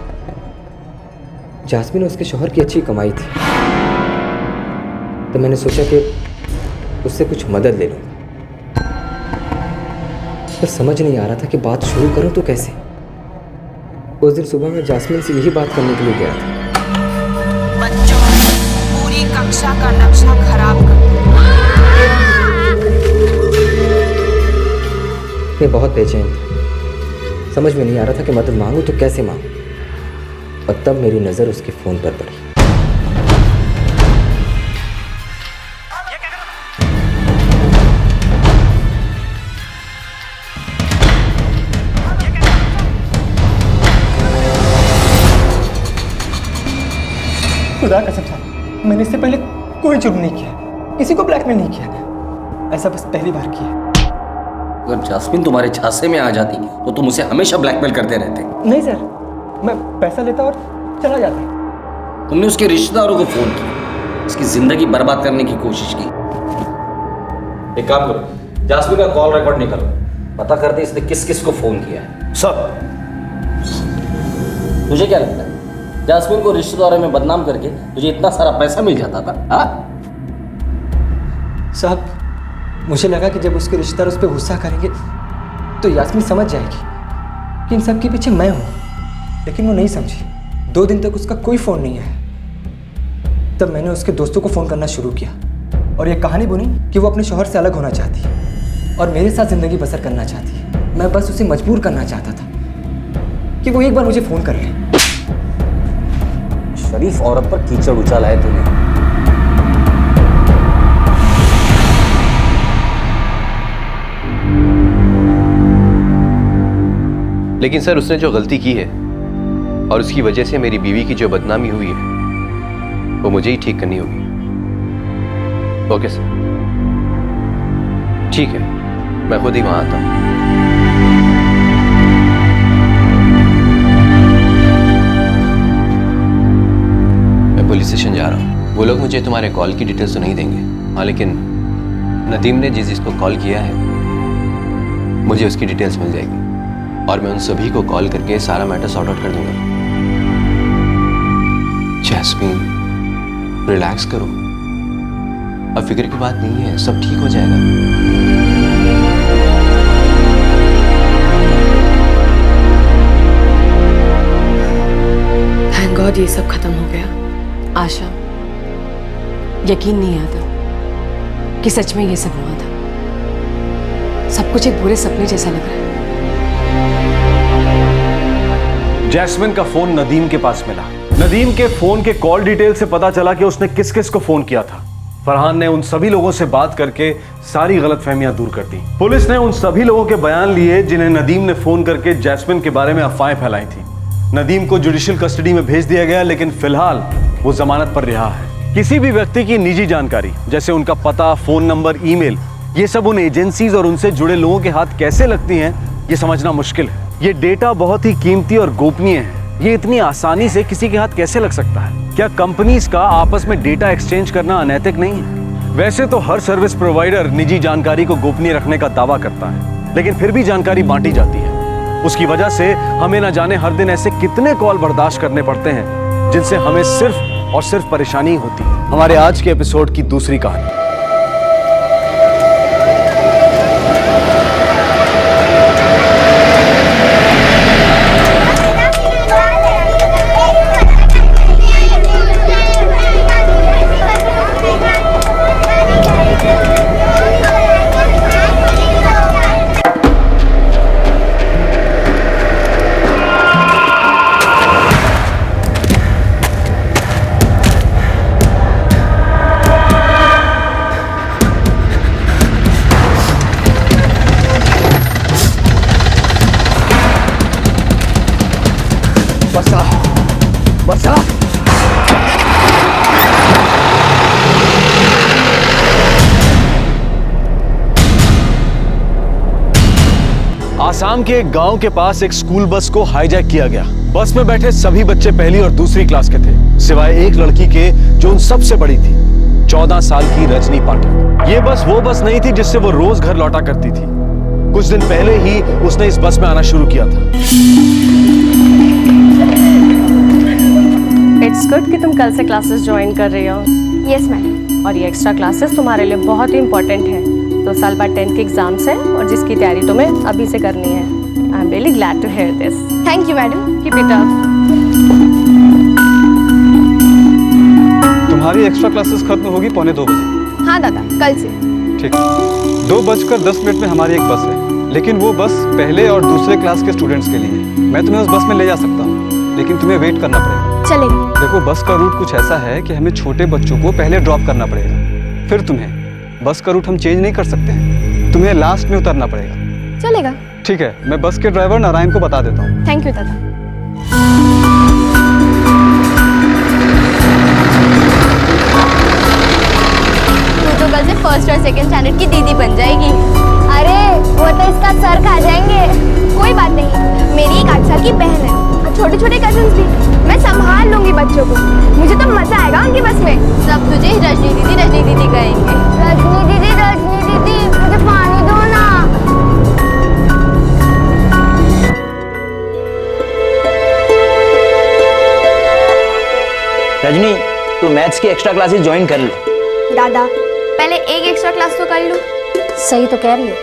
जैस्मिन उसके शौहर की अच्छी कमाई थी, तो मैंने सोचा कि उससे कुछ मदद ले लूँ। पर समझ नहीं आ रहा था कि बात शुरू करूँ तो कैसे। उस दिन सुबह मैं जैस्मिन से यही बात करने के लिए गया था। बच्चों, पूरी कक्षा का नक्शा खराब कर दिया। मैं बहुत बेचैन था, समझ में नहीं आ रहा था कि मदद मांगूं तो कैसे मांगूं। और तब मेरी नज़र उसके फ़ोन पर पड़ी। खुदा कसम साहब, मैंने इससे पहले कोई जुर्म नहीं किया, किसी को ब्लैकमेल नहीं किया, ऐसा बस पहली बार किया। अगर जास्मिन तुम्हारे झांसे में आ जाती तो तुम उसे हमेशा ब्लैकमेल करते रहते। नहीं सर, मैं पैसा लेता और चला जाता। तुमने उसके रिश्तेदारों को फोन किया, उसकी जिंदगी बर्बाद करने की कोशिश की। एक काम करो, जास्मिन का कॉल रिकॉर्ड निकालो, पता करते इसने किस किस को फोन किया है। सब। तुझे क्या लगता है जास्मिन को रिश्तेदारों में बदनाम करके तुझे इतना सारा पैसा मिल जाता था? हाँ साहब, मुझे लगा कि जब उसके रिश्तेदार उस पर गुस्सा करेंगे तो यास्मीन समझ जाएगी कि इन सब के पीछे मैं हूँ, लेकिन वो नहीं समझी। 2 दिन तक उसका कोई फ़ोन नहीं आया। तब मैंने उसके दोस्तों को फ़ोन करना शुरू किया और ये कहानी बुनी कि वो अपने शौहर से अलग होना चाहती है और मेरे साथ ज़िंदगी बसर करना चाहती है। मैं बस उसे मजबूर करना चाहता था कि वो एक बार मुझे फ़ोन कर ले। शरीफ औरत पर कीचड़ उछाला है तूने। लेकिन सर, उसने जो गलती की है और उसकी वजह से मेरी बीवी की जो बदनामी हुई है वो मुझे ही ठीक करनी होगी। ओके सर, ठीक है, मैं खुद ही वहां आता हूं। मैं पुलिस स्टेशन जा रहा हूं। वो लोग मुझे तुम्हारे कॉल की डिटेल्स तो नहीं देंगे, हाँ, लेकिन नदीम ने जिसको कॉल किया है मुझे उसकी डिटेल्स मिल जाएगी और मैं उन सभी को कॉल करके सारा मैटर सॉर्ट आउट कर दूंगा। जैस्मीन, रिलैक्स करो, अब फिक्र की बात नहीं है, सब ठीक हो जाएगा। थैंक गॉड ये सब खत्म हो गया। आशा, यकीन नहीं आता कि सच में ये सब हुआ था। सब कुछ एक बुरे सपने जैसा लग रहा है। जैस्मिन का फोन नदीम के पास मिला। नदीम के फोन के कॉल डिटेल से पता चला कि उसने किस किस को फोन किया था। फरहान ने उन सभी लोगों से बात करके सारी गलतफहमियां दूर कर दी। पुलिस ने उन सभी लोगों के बयान लिए जिन्हें नदीम ने फोन करके जैस्मिन के बारे में अफवाहें फैलाई थी। नदीम को जुडिशियल कस्टडी में भेज दिया गया, लेकिन फिलहाल वो जमानत पर रिहा है। किसी भी व्यक्ति की निजी जानकारी जैसे उनका पता, फोन नंबर, ईमेल, ये सब उन एजेंसीज और उनसे जुड़े लोगों के हाथ कैसे लगती हैं ये समझना मुश्किल है। ये डेटा बहुत ही कीमती और गोपनीय है, ये इतनी आसानी से किसी के हाथ कैसे लग सकता है? क्या कंपनीज का आपस में डेटा एक्सचेंज करना अनैतिक नहीं है? वैसे तो हर सर्विस प्रोवाइडर निजी जानकारी को गोपनीय रखने का दावा करता है, लेकिन फिर भी जानकारी बांटी जाती है। उसकी वजह से हमें न जाने हर दिन ऐसे कितने कॉल बर्दाश्त करने पड़ते हैं जिनसे हमें सिर्फ और सिर्फ परेशानी होती है। हमारे आज के एपिसोड की दूसरी कहानी। आसाम के एक गांव के पास एक स्कूल बस को हाईजैक किया गया। बस में बैठे सभी बच्चे पहली और दूसरी क्लास के थे, सिवाय एक लड़की के जो उन सबसे बड़ी थी, 14 साल की रजनी पाठक। ये बस वो बस नहीं थी जिससे वो रोज घर लौटा करती थी। कुछ दिन पहले ही उसने इस बस में आना शुरू किया था। इट्स गुड कि तुम कल से क्लासेस ज्वाइन कर रही हो। Yes ma'am. और ये एक्स्ट्रा क्लासेस तुम्हारे लिए बहुत ही इंपॉर्टेंट है। 2 साल बाद 10th के एग्जाम्स हैं और जिसकी तैयारी तुम्हें अभी से करनी है। I am really glad to hear this. Thank you madam, keep it up. तुम्हारी एक्स्ट्रा क्लासेस खत्म होगी 2:45 बजे। हाँ दादा, कल से। ठीक है। 2:10 में हमारी एक बस है, लेकिन वो बस पहले और दूसरे क्लास के स्टूडेंट्स के लिए है। मैं तुम्हें उस बस में ले जा सकता हूँ। लेकिन तुम्हें वेट करना पड़ेगा। चलेगा। देखो बस का रूट कुछ ऐसा है कि हमें छोटे बच्चों को पहले ड्रॉप करना पड़ेगा, फिर तुम्हें। बस का रूट हम चेंज नहीं कर सकते हैं, तुम्हें लास्ट में उतरना पड़ेगा। चलेगा। ठीक है, मैं बस के ड्राइवर नारायण को बता देता हूँ। थैंक यू दादा। तू तो कल से फर्स्ट और सेकंड स्टैंडर्ड की दीदी बन जाएगी। अरे वो तो इसका सर खा जाएंगे। कोई बात नहीं, मेरी एक 8 साल की बहन है और छोटे छोटे कजन्स भी। मैं संभाल लूंगी बच्चों को। मुझे तो मजा आएगा उनकी बस में। सब तुझे रजनी दीदी कहेंगे। रजनी दीदी मुझे पानी दो ना। रजनी, तू मैथ्स की एक्स्ट्रा क्लासेस ज्वाइन कर लो। दादा पहले एक एक्स्ट्रा क्लास तो कर लूं। सही तो कह रही है,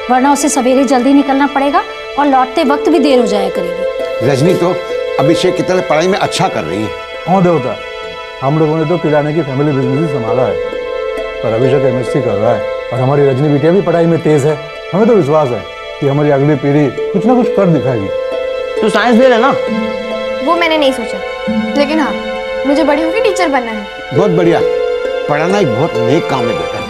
वरना उसे सवेरे जल्दी निकलना पड़ेगा और लौटते वक्त भी देर हो जाया करेगी। रजनी तो अभिषेक की तरह पढ़ाई में अच्छा कर रही है। हाँ देवता, हम लोगों ने तो किराने की फैमिली बिजनेस ही संभाला है, पर अभिषेक एमएससी कर रहा है और हमारी रजनी बिटिया भी पढ़ाई में तेज है। हमें तो विश्वास है कि हमारी अगली पीढ़ी कुछ ना कुछ कर दिखाएगी। तू साइंस ले लेना। वो मैंने नहीं सोचा, लेकिन हाँ मुझे बड़ी होकर टीचर बनना है। बहुत बढ़िया, पढ़ाना एक बहुत नेक काम है बेटा।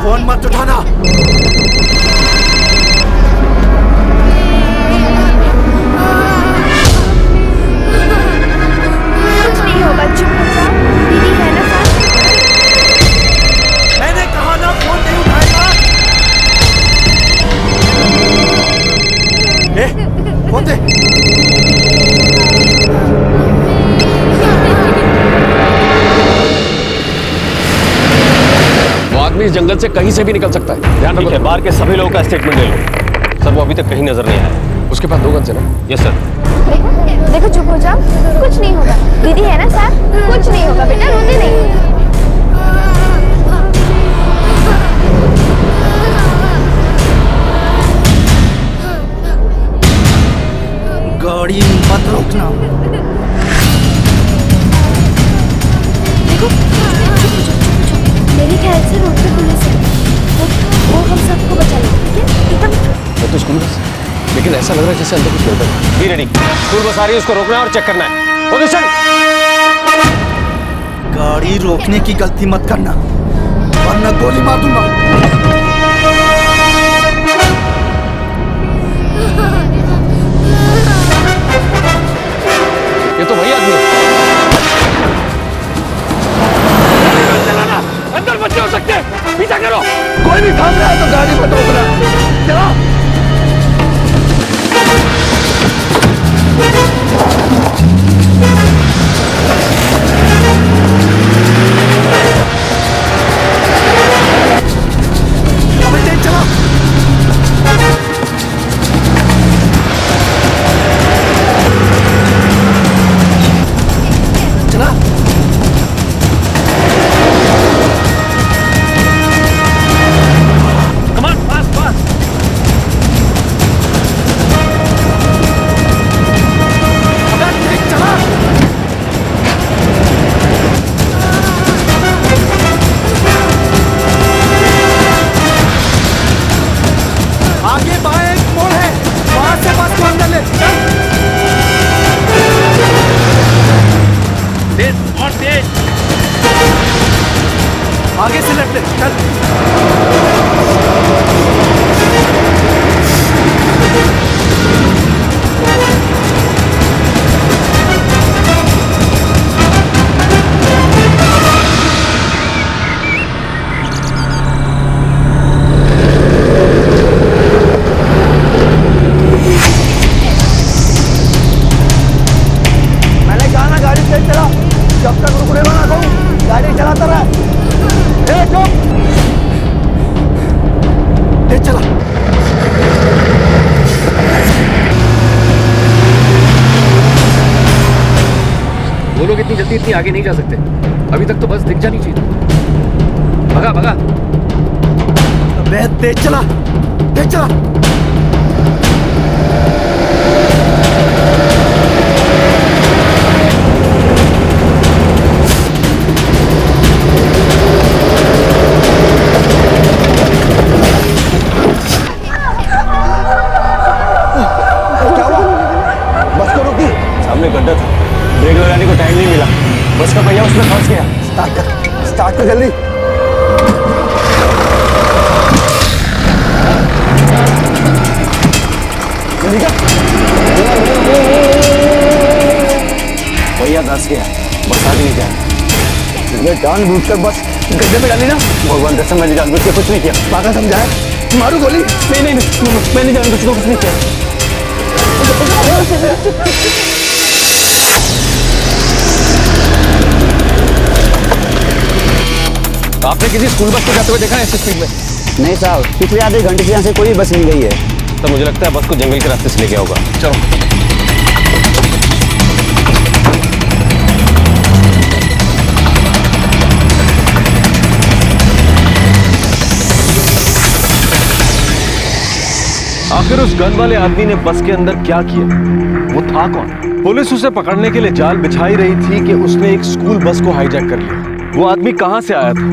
फोन मत उठाना। कुछ नहीं होगा, चुप हो जाओ। दीदी है ना साथ। मैंने कहा ना फोन नहीं उठाएगा। फोन दे। वो आदमी इस जंगल से कहीं से भी निकल सकता है। ध्यान रखो। बाहर के सभी लोगों का स्टेटमेंट ले लो। सर वो अभी तक कहीं नजर नहीं आया। उसके पास 2 गन है ना? Yes sir. देखो चुप हो जाओ, कुछ नहीं होगा। दीदी है ना साथ, कुछ नहीं होगा बेटा, रोते नहीं। गाड़ी मत रोकना। देखो मेरे ख्याल से रोड पे पुलिस है। वो हम सबको बचा लेगी, ठीक है? एकदम मैं तो स्कूल बस, लेकिन ऐसा लग रहा है जैसे अंदर कुछ गड़बड़ है। Be ready. स्कूल बस आ रही है, उसको रोकना है और चेक करना है। पोजीशन। गाड़ी रोकने की गलती मत करना, वरना गोली मार दूंगा। ये तो वही आदमी है। अंदर बच्चे हो सकते हैं, पीछा करो। कोई भी थाम रहा है तो गाड़ी मत रोकना। चलो। अबे तेज चला। चला। इतनी इतनी आगे नहीं जा सकते। अभी तक तो बस दिख जानी चाहिए। भगा भगा। अबे तेज चला, तेज चला। सामने गड्ढा था, ब्रेक लगाने को टाइम नहीं मिला, बस का पहिया उसमें फंस गया। स्टार्ट कर जल्दी। पहिया धंस गया, बस आगे नहीं जाए। जानबूझकर बस गड्ढे में डाली ना। भगवान कसम मैंने जानबूझ के कुछ नहीं किया। पागल समझाए, मारू गोली। नहीं नहीं नहीं, मैंने जानबूझ के कुछ नहीं किया। आपने किसी स्कूल बस को जाते हुए देखा है ऐसी स्पीड में? नहीं साहब, पिछले आधे घंटे से यहाँ से कोई बस नहीं गई है। तो मुझे लगता है बस को जंगल के रास्ते से ले गया होगा। चलो। आखिर उस गन वाले आदमी ने बस के अंदर क्या किया? वो था कौन? पुलिस उसे पकड़ने के लिए जाल बिछाई रही थी कि उसने एक स्कूल बस को हाईजैक कर लिया। वो आदमी कहां से आया था?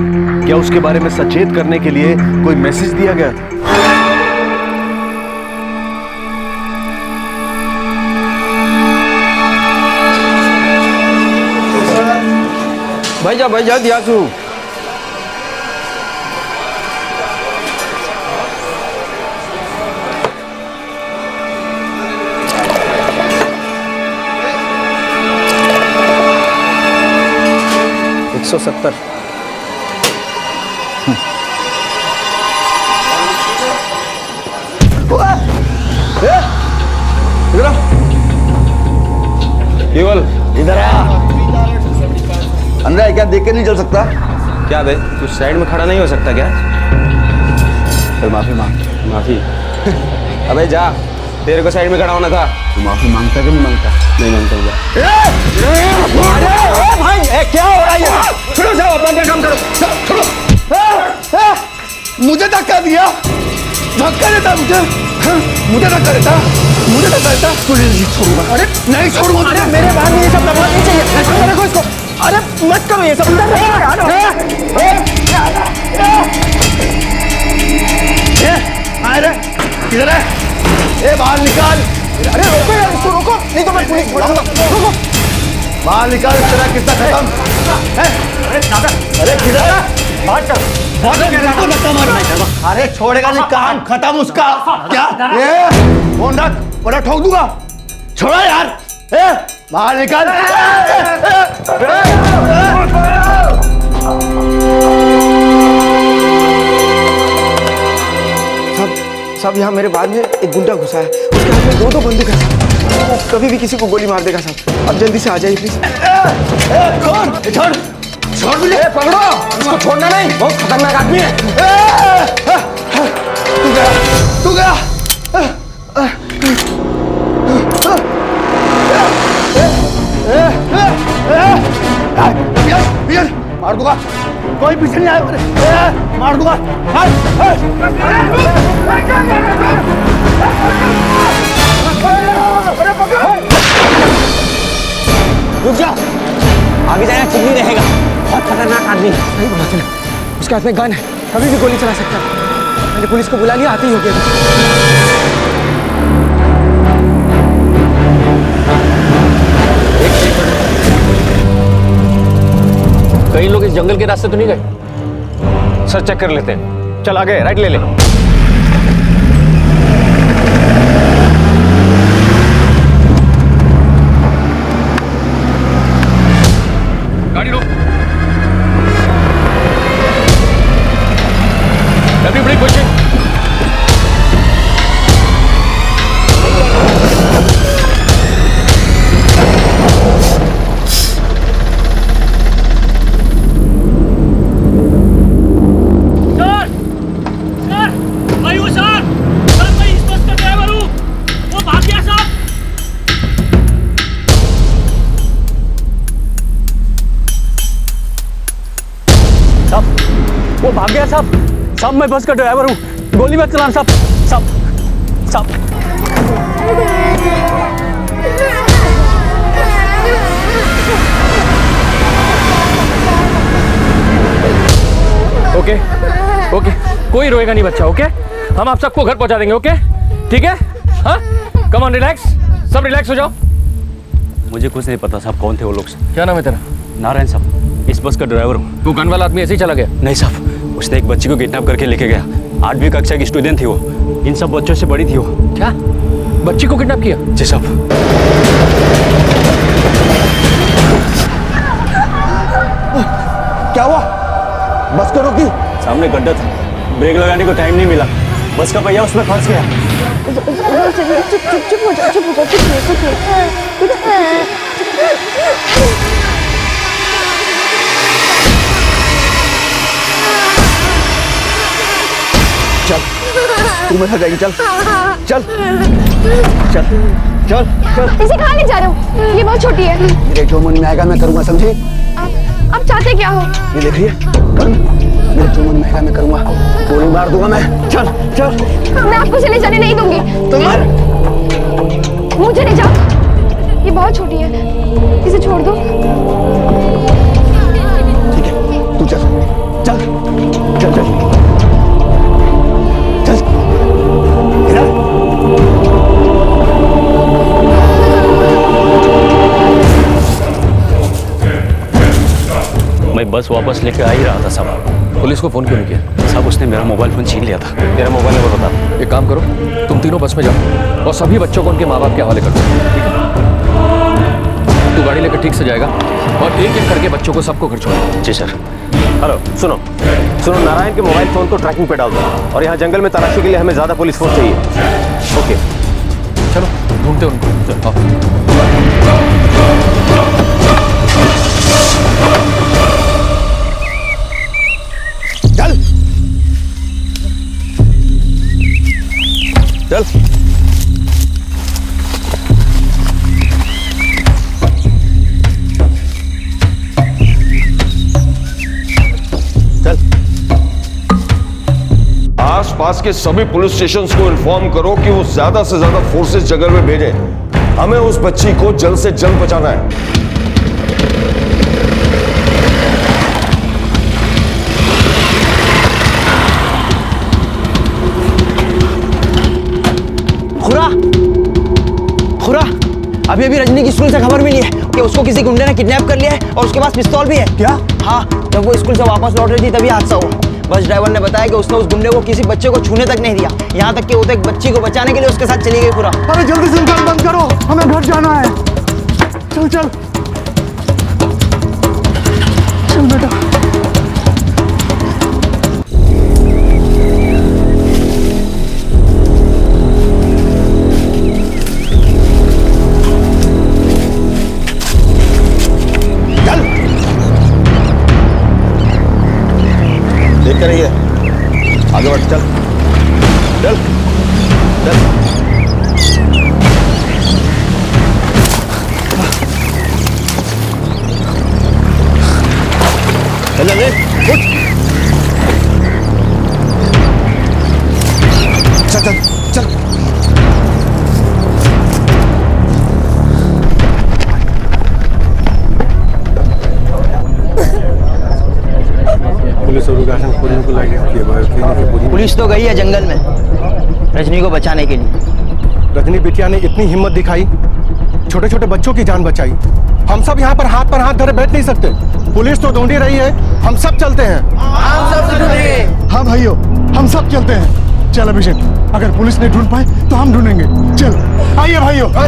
क्या उसके बारे में सचेत करने के लिए कोई मैसेज दिया गया था? भाई जा दिया तू। $170। केवल इधर आ। अंदर क्या देख के नहीं चल सकता? क्या बे, तू साइड में खड़ा नहीं हो सकता क्या? फिर माफी मांग। माफी? अबे जा, तेरे को साइड में खड़ा होना था। तू माफी मांगता कि नहीं मांगता? नहीं मांगता हूँ। भाई क्या हो रहा है यहाँ? छोड़ो, जाओ अपना काम करो। छोड़ो। मुझे धक्का दिया, धक्का देता मुझे, मुझे धक्का देता, मुझे धक्का देता। तुझे नहीं छोड़ूंगा। अरे नहीं छोड़ूंगा। अरे मेरे बाहर में ये सब लगवा नहीं चाहिए। देखो इसको। अरे मत करो ये सब। अरे किधर है? ए बाहर निकाल। अरे रोको यार, इसको रोको, नहीं तो मैं पुलिस बुलाऊंगा। रोको, बाहर निकाल। इस तरह किस्सा खत्म। अरे किधर है? बात कर। अरे छोड़ेगा नहीं, काम खत्म उसका। क्या? फोन रख वरना ठोक दूंगा। छोड़ो यार। बाहर निकाल। सब यहाँ मेरे बाद में एक गुंडा घुसा है, उसके हाथ में दो बंदूक है। वो कभी भी किसी को गोली मार देगा साहब। अब जल्दी से आ जाइए प्लीज। छोड़ छोड़ मुझे। पकड़ो इसको, छोड़ना नहीं, बहुत खतरनाक आदमी है। तू गया। मार दूंगा, कोई पीछे नहीं आया। मार दूंगा। रुक जा, आगे जाना ठीक नहीं रहेगा। बहुत खतरनाक आदमी। सही बोला तूने, उसके हाथ में गन है, कभी भी गोली चला सकता है। मैंने पुलिस को बुला लिया, आते ही हो गया। कई लोग इस जंगल के रास्ते तो नहीं गए? सर चेक कर लेते हैं। चल आगे, राइट ले ले। गाड़ी रोक। Everybody question. भाग गया साहब। साहब मैं बस का ड्राइवर हूँ, गोली मत चलाना साहब। साहब साहब ओके ओके, कोई रोएगा नहीं बच्चा। ओके, हम आप सबको घर पहुंचा देंगे। ओके ठीक है? हाँ, कम ऑन, रिलैक्स, सब रिलैक्स हो जाओ। मुझे कुछ नहीं पता साहब कौन थे वो लोग। क्या नाम है तेरा? नारायण साहब, इस बस का ड्राइवर हूँ। तू गन वाला आदमी ऐसे ही चला गया? नहीं साहब, उसने एक बच्ची को किडनैप करके लेके गया। 8वीं कक्षा की स्टूडेंट थी वो, इन सब बच्चों से बड़ी थी वो। क्या, बच्ची को किडनैप किया? जी साहब। क्या हुआ? बस को रोकी? सामने गड्ढा था, ब्रेक लगाने को टाइम नहीं मिला, बस का पहिया उसमें फंस गया। चुप हो जाओ, कुछ चल, तू मेरे साथ जाएगी। चल चल चल चल चल। इसे कहाँ ले जा रहे हो? ये बहुत छोटी है। मेरे जो मन में आएगा मैं करूंगा, समझी? आप चाहते क्या हो? ये देख रही है, मेरे जो मन में आएगा मैं करूंगा, गोली मार दूंगा मैं। चल चल। मैं आपको चले जाने नहीं दूंगी। मुझे ले जाओ, ये बहुत छोटी है, इसे छोड़ दो। ठीक है, तू चल चल चल चल चल। मैं बस वापस लेके आ ही रहा था साहब। पुलिस को फोन क्यों नहीं किया? साहब उसने मेरा मोबाइल फोन छीन लिया था। तेरा मोबाइल नंबर बता। एक काम करो, तुम तीनों बस में जाओ और सभी बच्चों को उनके माँ बाप के हवाले कर दो। ठीक है? तू गाड़ी लेकर ठीक से जाएगा और एक एक करके बच्चों को सबको घर छोड़ो। जी सर। हेलो, सुनो सुनो, नारायण के मोबाइल फोन को ट्रैकिंग पे डाल दो और यहाँ जंगल में तलाशी के लिए हमें ज्यादा पुलिस फोर्स चाहिए। ओके, चलो ढूंढते उनको। चल चल। आसपास के सभी पुलिस स्टेशंस को इन्फॉर्म करो कि वो ज्यादा से ज्यादा फोर्सेस जंगल में भेजें। हमें उस बच्ची को जल्द से जल्द बचाना है। खुरा, अभी रजनी की स्कूल से खबर मिली है कि उसको किसी गुंडे ने किडनैप कर लिया है और उसके पास पिस्तौल भी है। क्या? हाँ, जब वो स्कूल से वापस लौट रही थी तभी हादसा हुआ। बस ड्राइवर ने बताया कि उसने उस गुंडे को किसी बच्चे को छूने तक नहीं दिया, यहाँ तक कि वो तो एक बच्ची को बचाने के लिए उसके साथ चली गई। खुरा, अरे जल्दी से निकाल, बंद करो, हमें घर जाना है। चल चल चल बेटा। देखते रहिए, आगे बढ़। चल चल चल। चल ले, उठ। चल चल चल। पुलिस तो गई है जंगल में रजनी को बचाने के लिए। रजनी बिटिया ने इतनी हिम्मत दिखाई, छोटे छोटे बच्चों की जान बचाई। हम सब यहाँ पर हाथ धरे बैठ नहीं सकते। पुलिस तो ढूंढ ही रही है, हम सब चलते हैं। हाँ भाइयों, हम सब चलते हैं। चल अभिषेक, अगर पुलिस नहीं ढूंढ पाए तो हम ढूंढेंगे। चल आइए भाइयों, चलो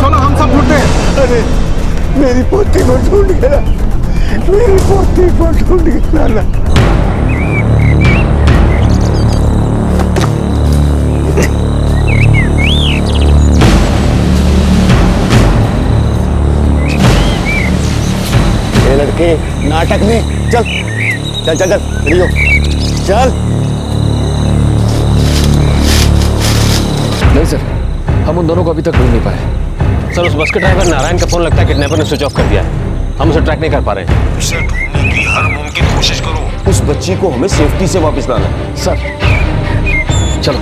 चलो, हम सब ढूंढते हैं। अरे मेरी पोती को ढूंढ गया, मेरी पोती को ढूंढ गया। लड़के नाटक में चल चल चल चल रियो चल। नहीं सर, हम उन दोनों को अभी तक ढूंढ नहीं पाए। सर, उस बस के ड्राइवर नारायण का फोन लगता है किडनैपर ने स्विच ऑफ कर दिया है। हम उसे ट्रैक नहीं कर पा रहे हैं। इसे ढूंढने की हर मुमकिन कोशिश करो उस बच्ची को हमें सेफ्टी से वापस लाना है। सर चलो।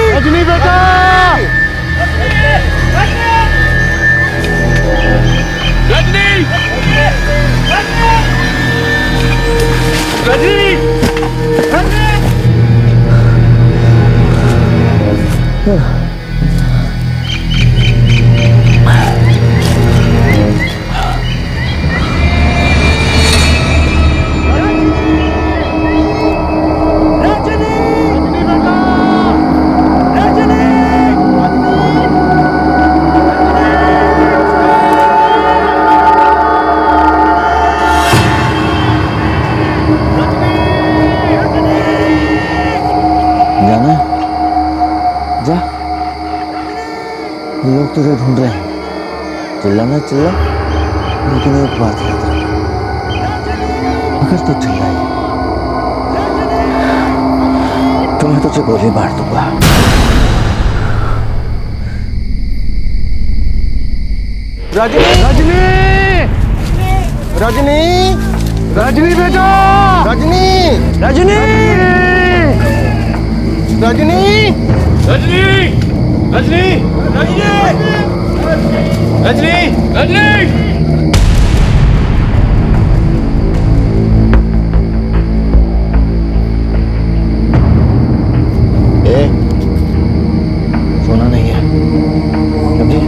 रजनी बेटा जाना जा, लोग तुझे ढूंढ रहे हैं। चिल्लाना चिल्ला, लेकिन एक बात याद रख, अगर तू चिल्लाई तो मैं तुझे गोली मार दूंगा। रजनी रजनी रजनी रजनी बेटा रजनी रजनी रजनी रजनी रजनी रजनी रजनी रजनी सोना नहीं है, समझी?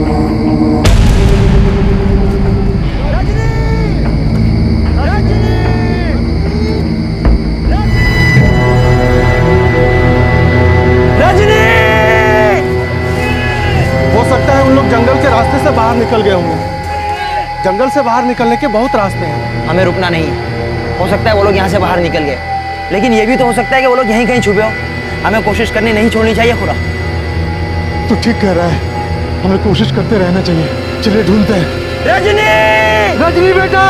हो सकता है उन लोग जंगल के रास्ते से बाहर निकल गए होंगे। जंगल से बाहर निकलने के बहुत रास्ते हैं। हमें रुकना नहीं है। हो सकता है वो लोग यहाँ से बाहर निकल गए, लेकिन ये भी तो हो सकता है कि वो लोग यहीं कहीं छुपे हो। हमें कोशिश करनी नहीं छोड़नी चाहिए खुदा। तू ठीक कह रहा है, हमें कोशिश करते रहना चाहिए। चलिए ढूंढते हैं। रजनी रजनी बेटा।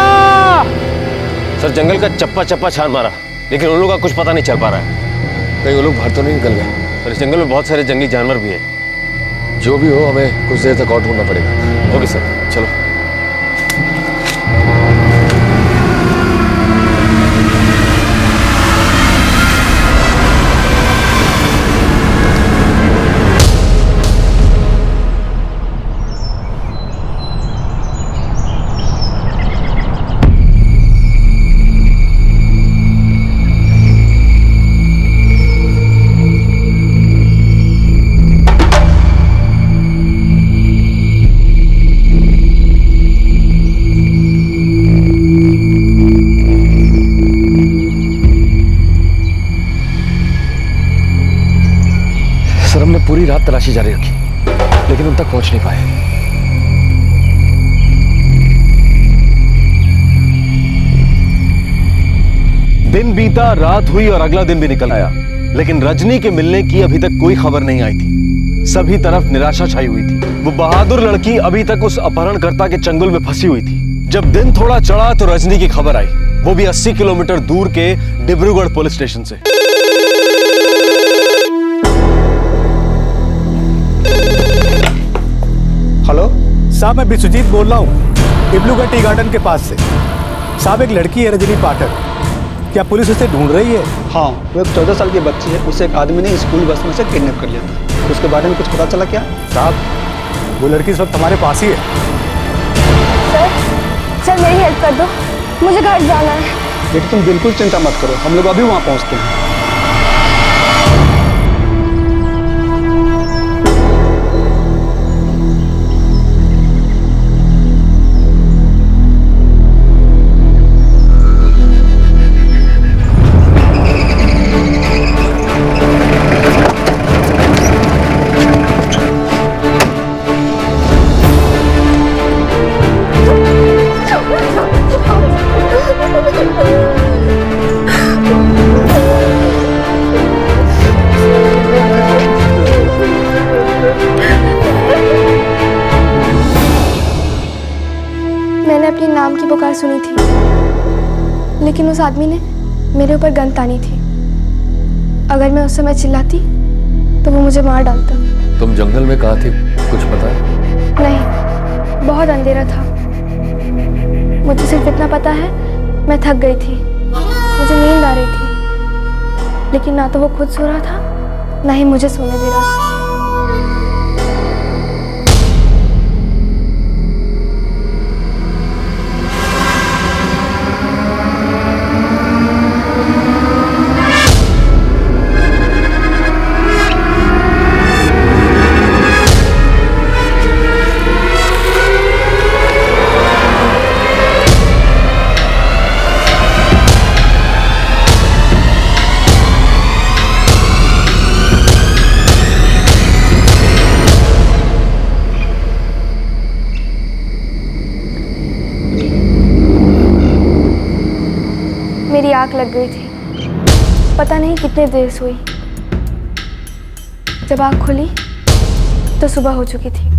सर जंगल का चप्पा चप्पा छान मारा, लेकिन उन लोगों का कुछ पता नहीं चल पा रहा है। कहीं वो लोग बाहर तो नहीं निकल गए? और इस जंगल में बहुत सारे जंगली जानवर भी हैं। जो भी हो, हमें कुछ देर तक और ढूंढना पड़ेगा। ओके सर, चलो। पूरी रात तलाशी जारी रखी, लेकिन उन तक पहुंच नहीं पाए। दिन बीता, रात हुई और अगला दिन भी निकल आया, लेकिन रजनी के मिलने की अभी तक कोई खबर नहीं आई थी। सभी तरफ निराशा छाई हुई थी। वो बहादुर लड़की अभी तक उस अपहरणकर्ता के चंगुल में फंसी हुई थी। जब दिन थोड़ा चढ़ा तो रजनी की खबर आई, वो भी 80 किलोमीटर दूर के डिब्रूगढ़ पुलिस स्टेशन से। हेलो साहब, मैं विश्वजीत बोल रहा हूँ, डिब्रूगढ़ टी गार्डन के पास से। साहब, एक लड़की है रजनी पाठक, क्या पुलिस उसे ढूंढ रही है? हाँ, वो एक 14 साल की बच्ची है। उसे एक आदमी ने स्कूल बस में से किडनैप कर लिया था। उसके बारे में कुछ पता चला क्या? साहब, वो लड़की इस वक्त हमारे पास ही है। सर मेरी हेल्प कर दो, मुझे घर जाना है। लेकिन तुम बिल्कुल चिंता मत करो, हम लोग अभी वहाँ पहुँचते हैं। मैंने अपने नाम की पुकार सुनी थी, लेकिन उस आदमी ने मेरे ऊपर गन तानी थी। अगर मैं उस समय चिल्लाती तो वो मुझे मार डालता। तुम जंगल में कहाँ थी, कुछ पता है? नहीं, बहुत अंधेरा था। मुझे सिर्फ इतना पता है, मैं थक गई थी, मुझे नींद आ रही थी, लेकिन ना तो वो खुद सो रहा था, ना ही मुझे सोने दे रहा था। मेरी आँख लग गई थी, पता नहीं कितने देर सोई। जब आँख खुली तो सुबह हो चुकी थी।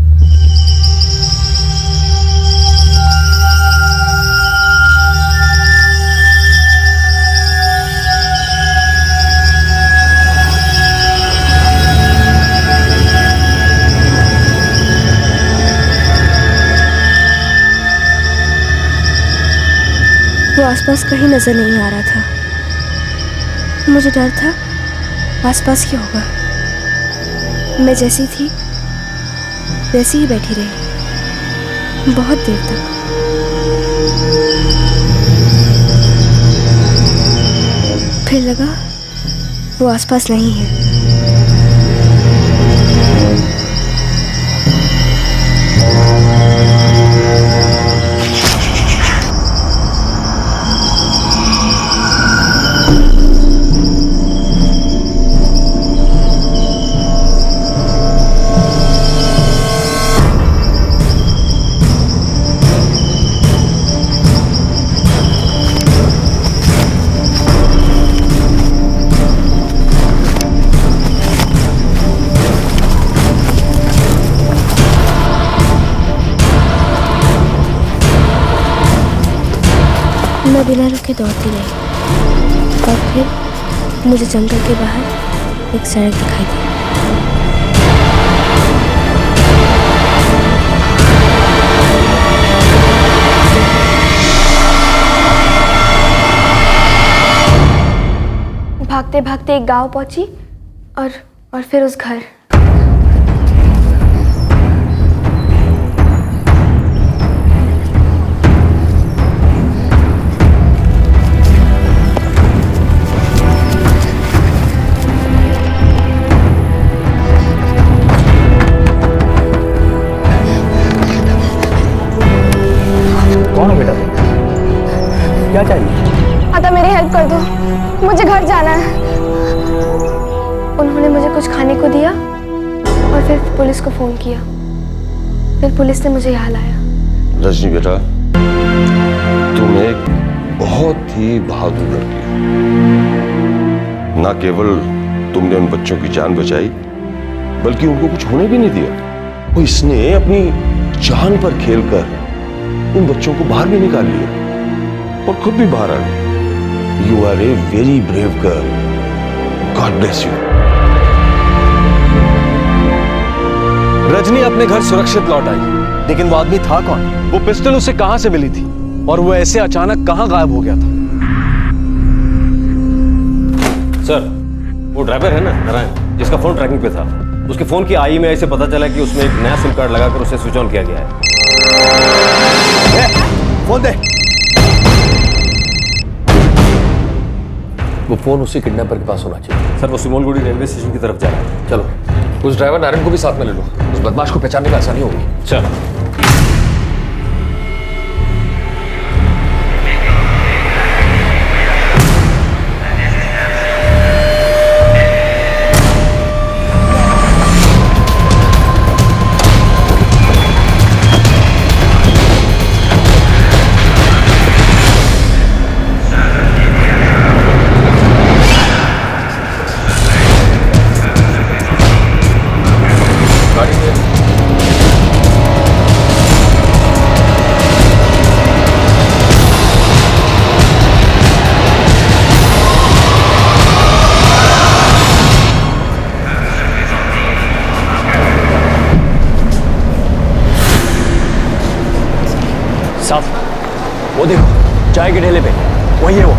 वो आसपास कहीं नजर नहीं आ रहा था। मुझे डर था आसपास क्या होगा। मैं जैसी थी वैसी ही बैठी रही बहुत देर तक। फिर लगा वो आसपास नहीं है। मैं बिना रुके दौड़ती रही और फिर मुझे जंगल के बाहर एक सड़क दिखाई दी। भागते भागते एक गांव पहुंची और फिर उस घर। कौन हो बेटा? क्या चाहिए? आता मेरी हेल्प कर दो, मुझे घर जाना है। उन्होंने मुझे कुछ खाने को दिया और फिर पुलिस को फोन किया। फिर पुलिस ने मुझे यहाँ लाया। रजनी बेटा, तुम एक बहुत ही बहादुर लड़की हो। ना केवल तुमने उन बच्चों की जान बचाई, बल्कि उनको कुछ होने भी नहीं दिया। वो इसने अपनी जान पर खेलकर उन बच्चों को बाहर भी निकाल लिया और खुद भी बाहर आ गई। You are a very brave girl. God bless you. Rajni अपने घर सुरक्षित लौट आई, लेकिन वो आदमी था कौन? वो पिस्टल उसे कहां से मिली थी और वो ऐसे अचानक कहां गायब हो गया था? सर, वो ड्राइवर है ना नारायण, जिसका फोन ट्रैकिंग पे था, उसके फोन की आई में ऐसे पता चला कि उसमें एक नया सिम कार्ड लगाकर उसे स्विच ऑन किया गया है। फोन दे। वो फोन उसी किडनैपर के पास होना चाहिए। सर, वो सिमोलगुड़ी रेलवे स्टेशन की तरफ जा रहा है। चलो, उस ड्राइवर नारायण को भी साथ में ले लो। उस बदमाश को पहचानने में आसानी होगी। चलो। चाय के ढेले पे, वही है वो।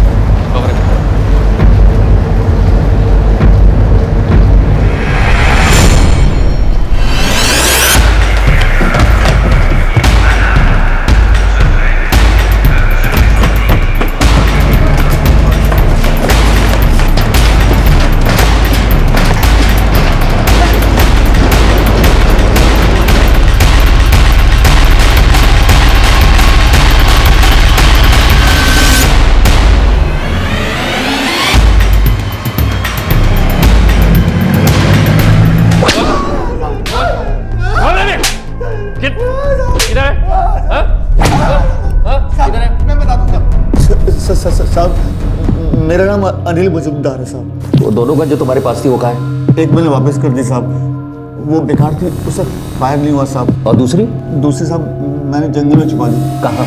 मेरा नाम अनिल मजुमदार है साहब। वो दोनों गन जो तुम्हारे पास थी वो कहाँ है? एक मैंने वापस कर दी साहब, वो बेकार थी, उससे फायर नहीं हुआ साहब। और दूसरी? दूसरी साहब मैंने जंगल में छुपा दी। कहाँ?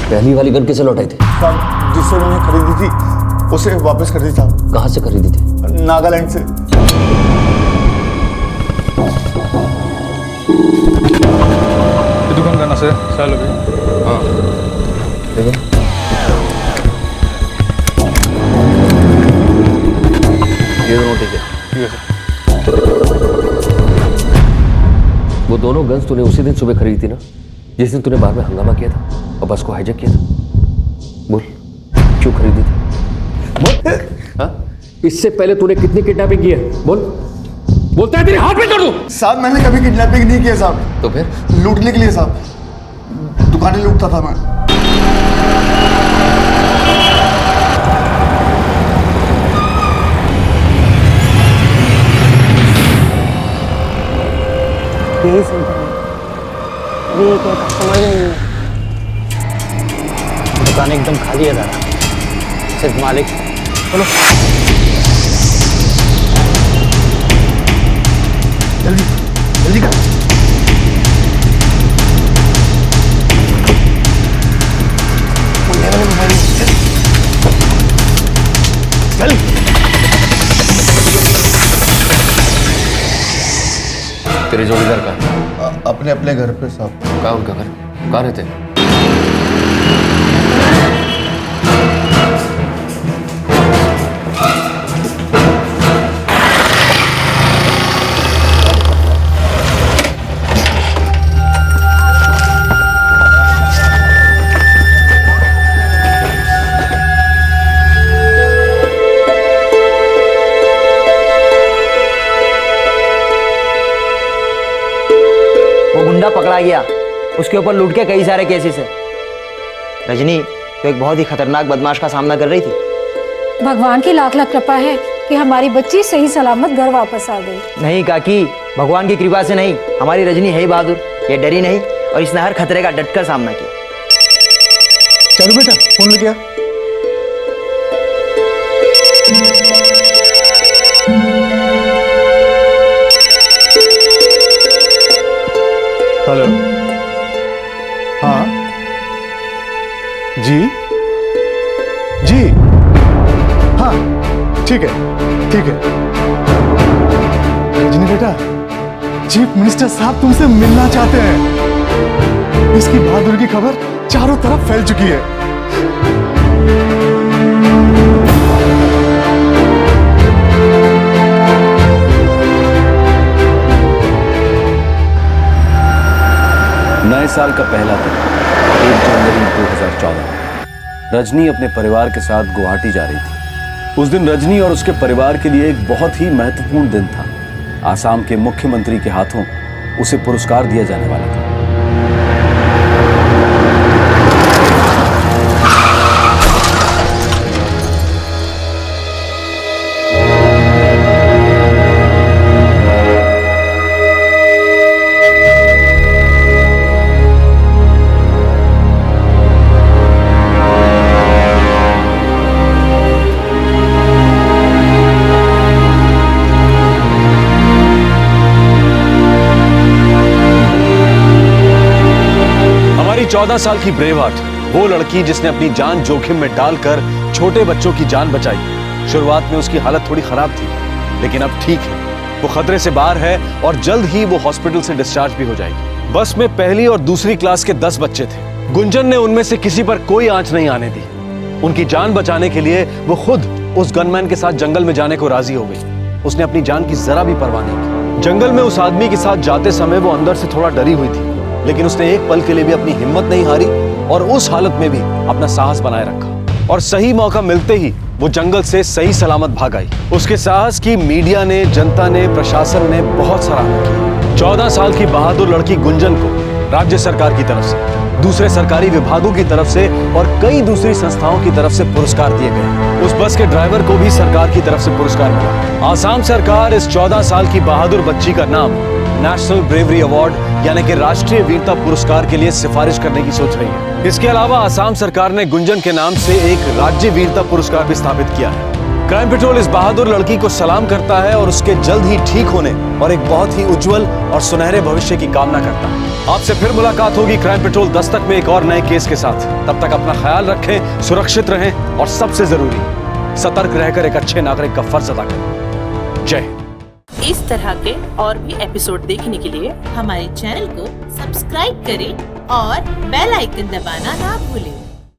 पहली वाली गन किसे लौटाई थी? साहब जिससे मैंने खरीदी थी उसे वापस कर दी साहब। कहाँ से खरीदी थी? नागालैंड से। दुकान करना से साल हो गई। हाँ ठीक है। ये दोनों ठीक है। वो दोनों गन्स तूने उसी दिन सुबह खरीदी थी ना, जिस दिन तूने बार में हंगामा किया था और बस को हाईजैक किया था? बोल क्यों खरीदी थी? बोल। हाँ? इससे पहले तूने कितनी किडनैपिंग की है? बोल। बोलता है तेरे हाथ में कर दूं। साहब मैंने कभी किडनैपिंग नहीं किया साहब। तो फिर? लूटने के लिए साहब, दुकानें लूटता था मैं। यही सुनता हूँ, ये क्या कस्टमर नहीं है। दुकान एकदम खाली है दादा, सिर्फ मालिक। चलो जल्दी जल्दी कर। चल। तेरे जोड़ीदार कहाँ? अपने अपने घर पे साहब। कहाँ उनका घर? कहाँ रहते हैं? पकड़ा गया, उसके ऊपर लूट के कई सारे केसेस है। रजनी तो एक बहुत ही खतरनाक बदमाश का सामना कर रही थी। भगवान की लाख लाख कृपा है कि हमारी बच्ची सही सलामत घर वापस आ गई। नहीं काकी, भगवान की कृपा से नहीं, हमारी रजनी है ही बहादुर, ये डरी नहीं और इसने हर खतरे का डटकर सामना किया। चलो बेटा फोन लेके आ। हेलो, हाँ जी जी, हाँ ठीक है ठीक है। रजनी बेटा, चीफ मिनिस्टर साहब तुमसे मिलना चाहते हैं। इसकी बहादुरी की खबर चारों तरफ फैल चुकी है। नए साल का पहला दिन 1 जनवरी 2014। रजनी अपने परिवार के साथ गुवाहाटी जा रही थी। उस दिन रजनी और उसके परिवार के लिए एक बहुत ही महत्वपूर्ण दिन था। आसाम के मुख्यमंत्री के हाथों उसे पुरस्कार दिया जाने वाला था। हमारी 14 साल की ब्रेव हार्ट वो लड़की जिसने अपनी जान जोखिम में डालकर छोटे बच्चों की जान बचाई। शुरुआत में उसकी हालत थोड़ी खराब थी, लेकिन अब ठीक है, वो खतरे से बाहर है और जल्द ही वो हॉस्पिटल से डिस्चार्ज भी हो जाएगी। बस में पहली और दूसरी क्लास के 10 बच्चे थे। गुंजन ने उनमें से किसी पर कोई आंच नहीं आने दी। उनकी जान बचाने के लिए वो खुद उस गनमैन के साथ जंगल में जाने को राजी हो गई। उसने अपनी जान की जरा भी परवाह नहीं की। जंगल में उस आदमी के साथ जाते समय वो अंदर से थोड़ा डरी हुई थी, लेकिन उसने एक पल के लिए भी अपनी हिम्मत नहीं हारी और उस हालत में भी अपना साहस बनाए रखा और सही मौका मिलते ही वो जंगल से सही सलामत भाग आई। उसके साहस की मीडिया ने, जनता ने, प्रशासन ने बहुत सराहना की। 14 साल की बहादुर लड़की गुंजन को राज्य सरकार की तरफ से, दूसरे सरकारी विभागों की तरफ से और कई दूसरी संस्थाओं की तरफ से पुरस्कार दिए गए। उस बस के ड्राइवर को भी सरकार की तरफ से पुरस्कार मिला। आसाम सरकार इस 14 साल की बहादुर बच्ची का नाम नेशनल ब्रेवरी अवार्ड यानी कि राष्ट्रीय वीरता पुरस्कार के लिए सिफारिश करने की सोच रही है। इसके अलावा आसाम सरकार ने गुंजन के नाम से एक राज्य वीरता पुरस्कार भी स्थापित किया है। क्राइम पेट्रोल इस बहादुर लड़की को सलाम करता है और उसके जल्द ही ठीक होने और एक बहुत ही उज्जवल और सुनहरे भविष्य की कामना करता है। आपसे फिर मुलाकात होगी क्राइम पेट्रोल दस्तक में एक और नए केस के साथ। तब तक अपना ख्याल रखें, सुरक्षित रहें और सबसे जरूरी सतर्क रहकर एक अच्छे नागरिक का फर्ज अदा करें। जय हिंद। इस तरह के और भी एपिसोड देखने के लिए हमारे चैनल को सब्सक्राइब करें और बेल आइकन दबाना ना भूलें।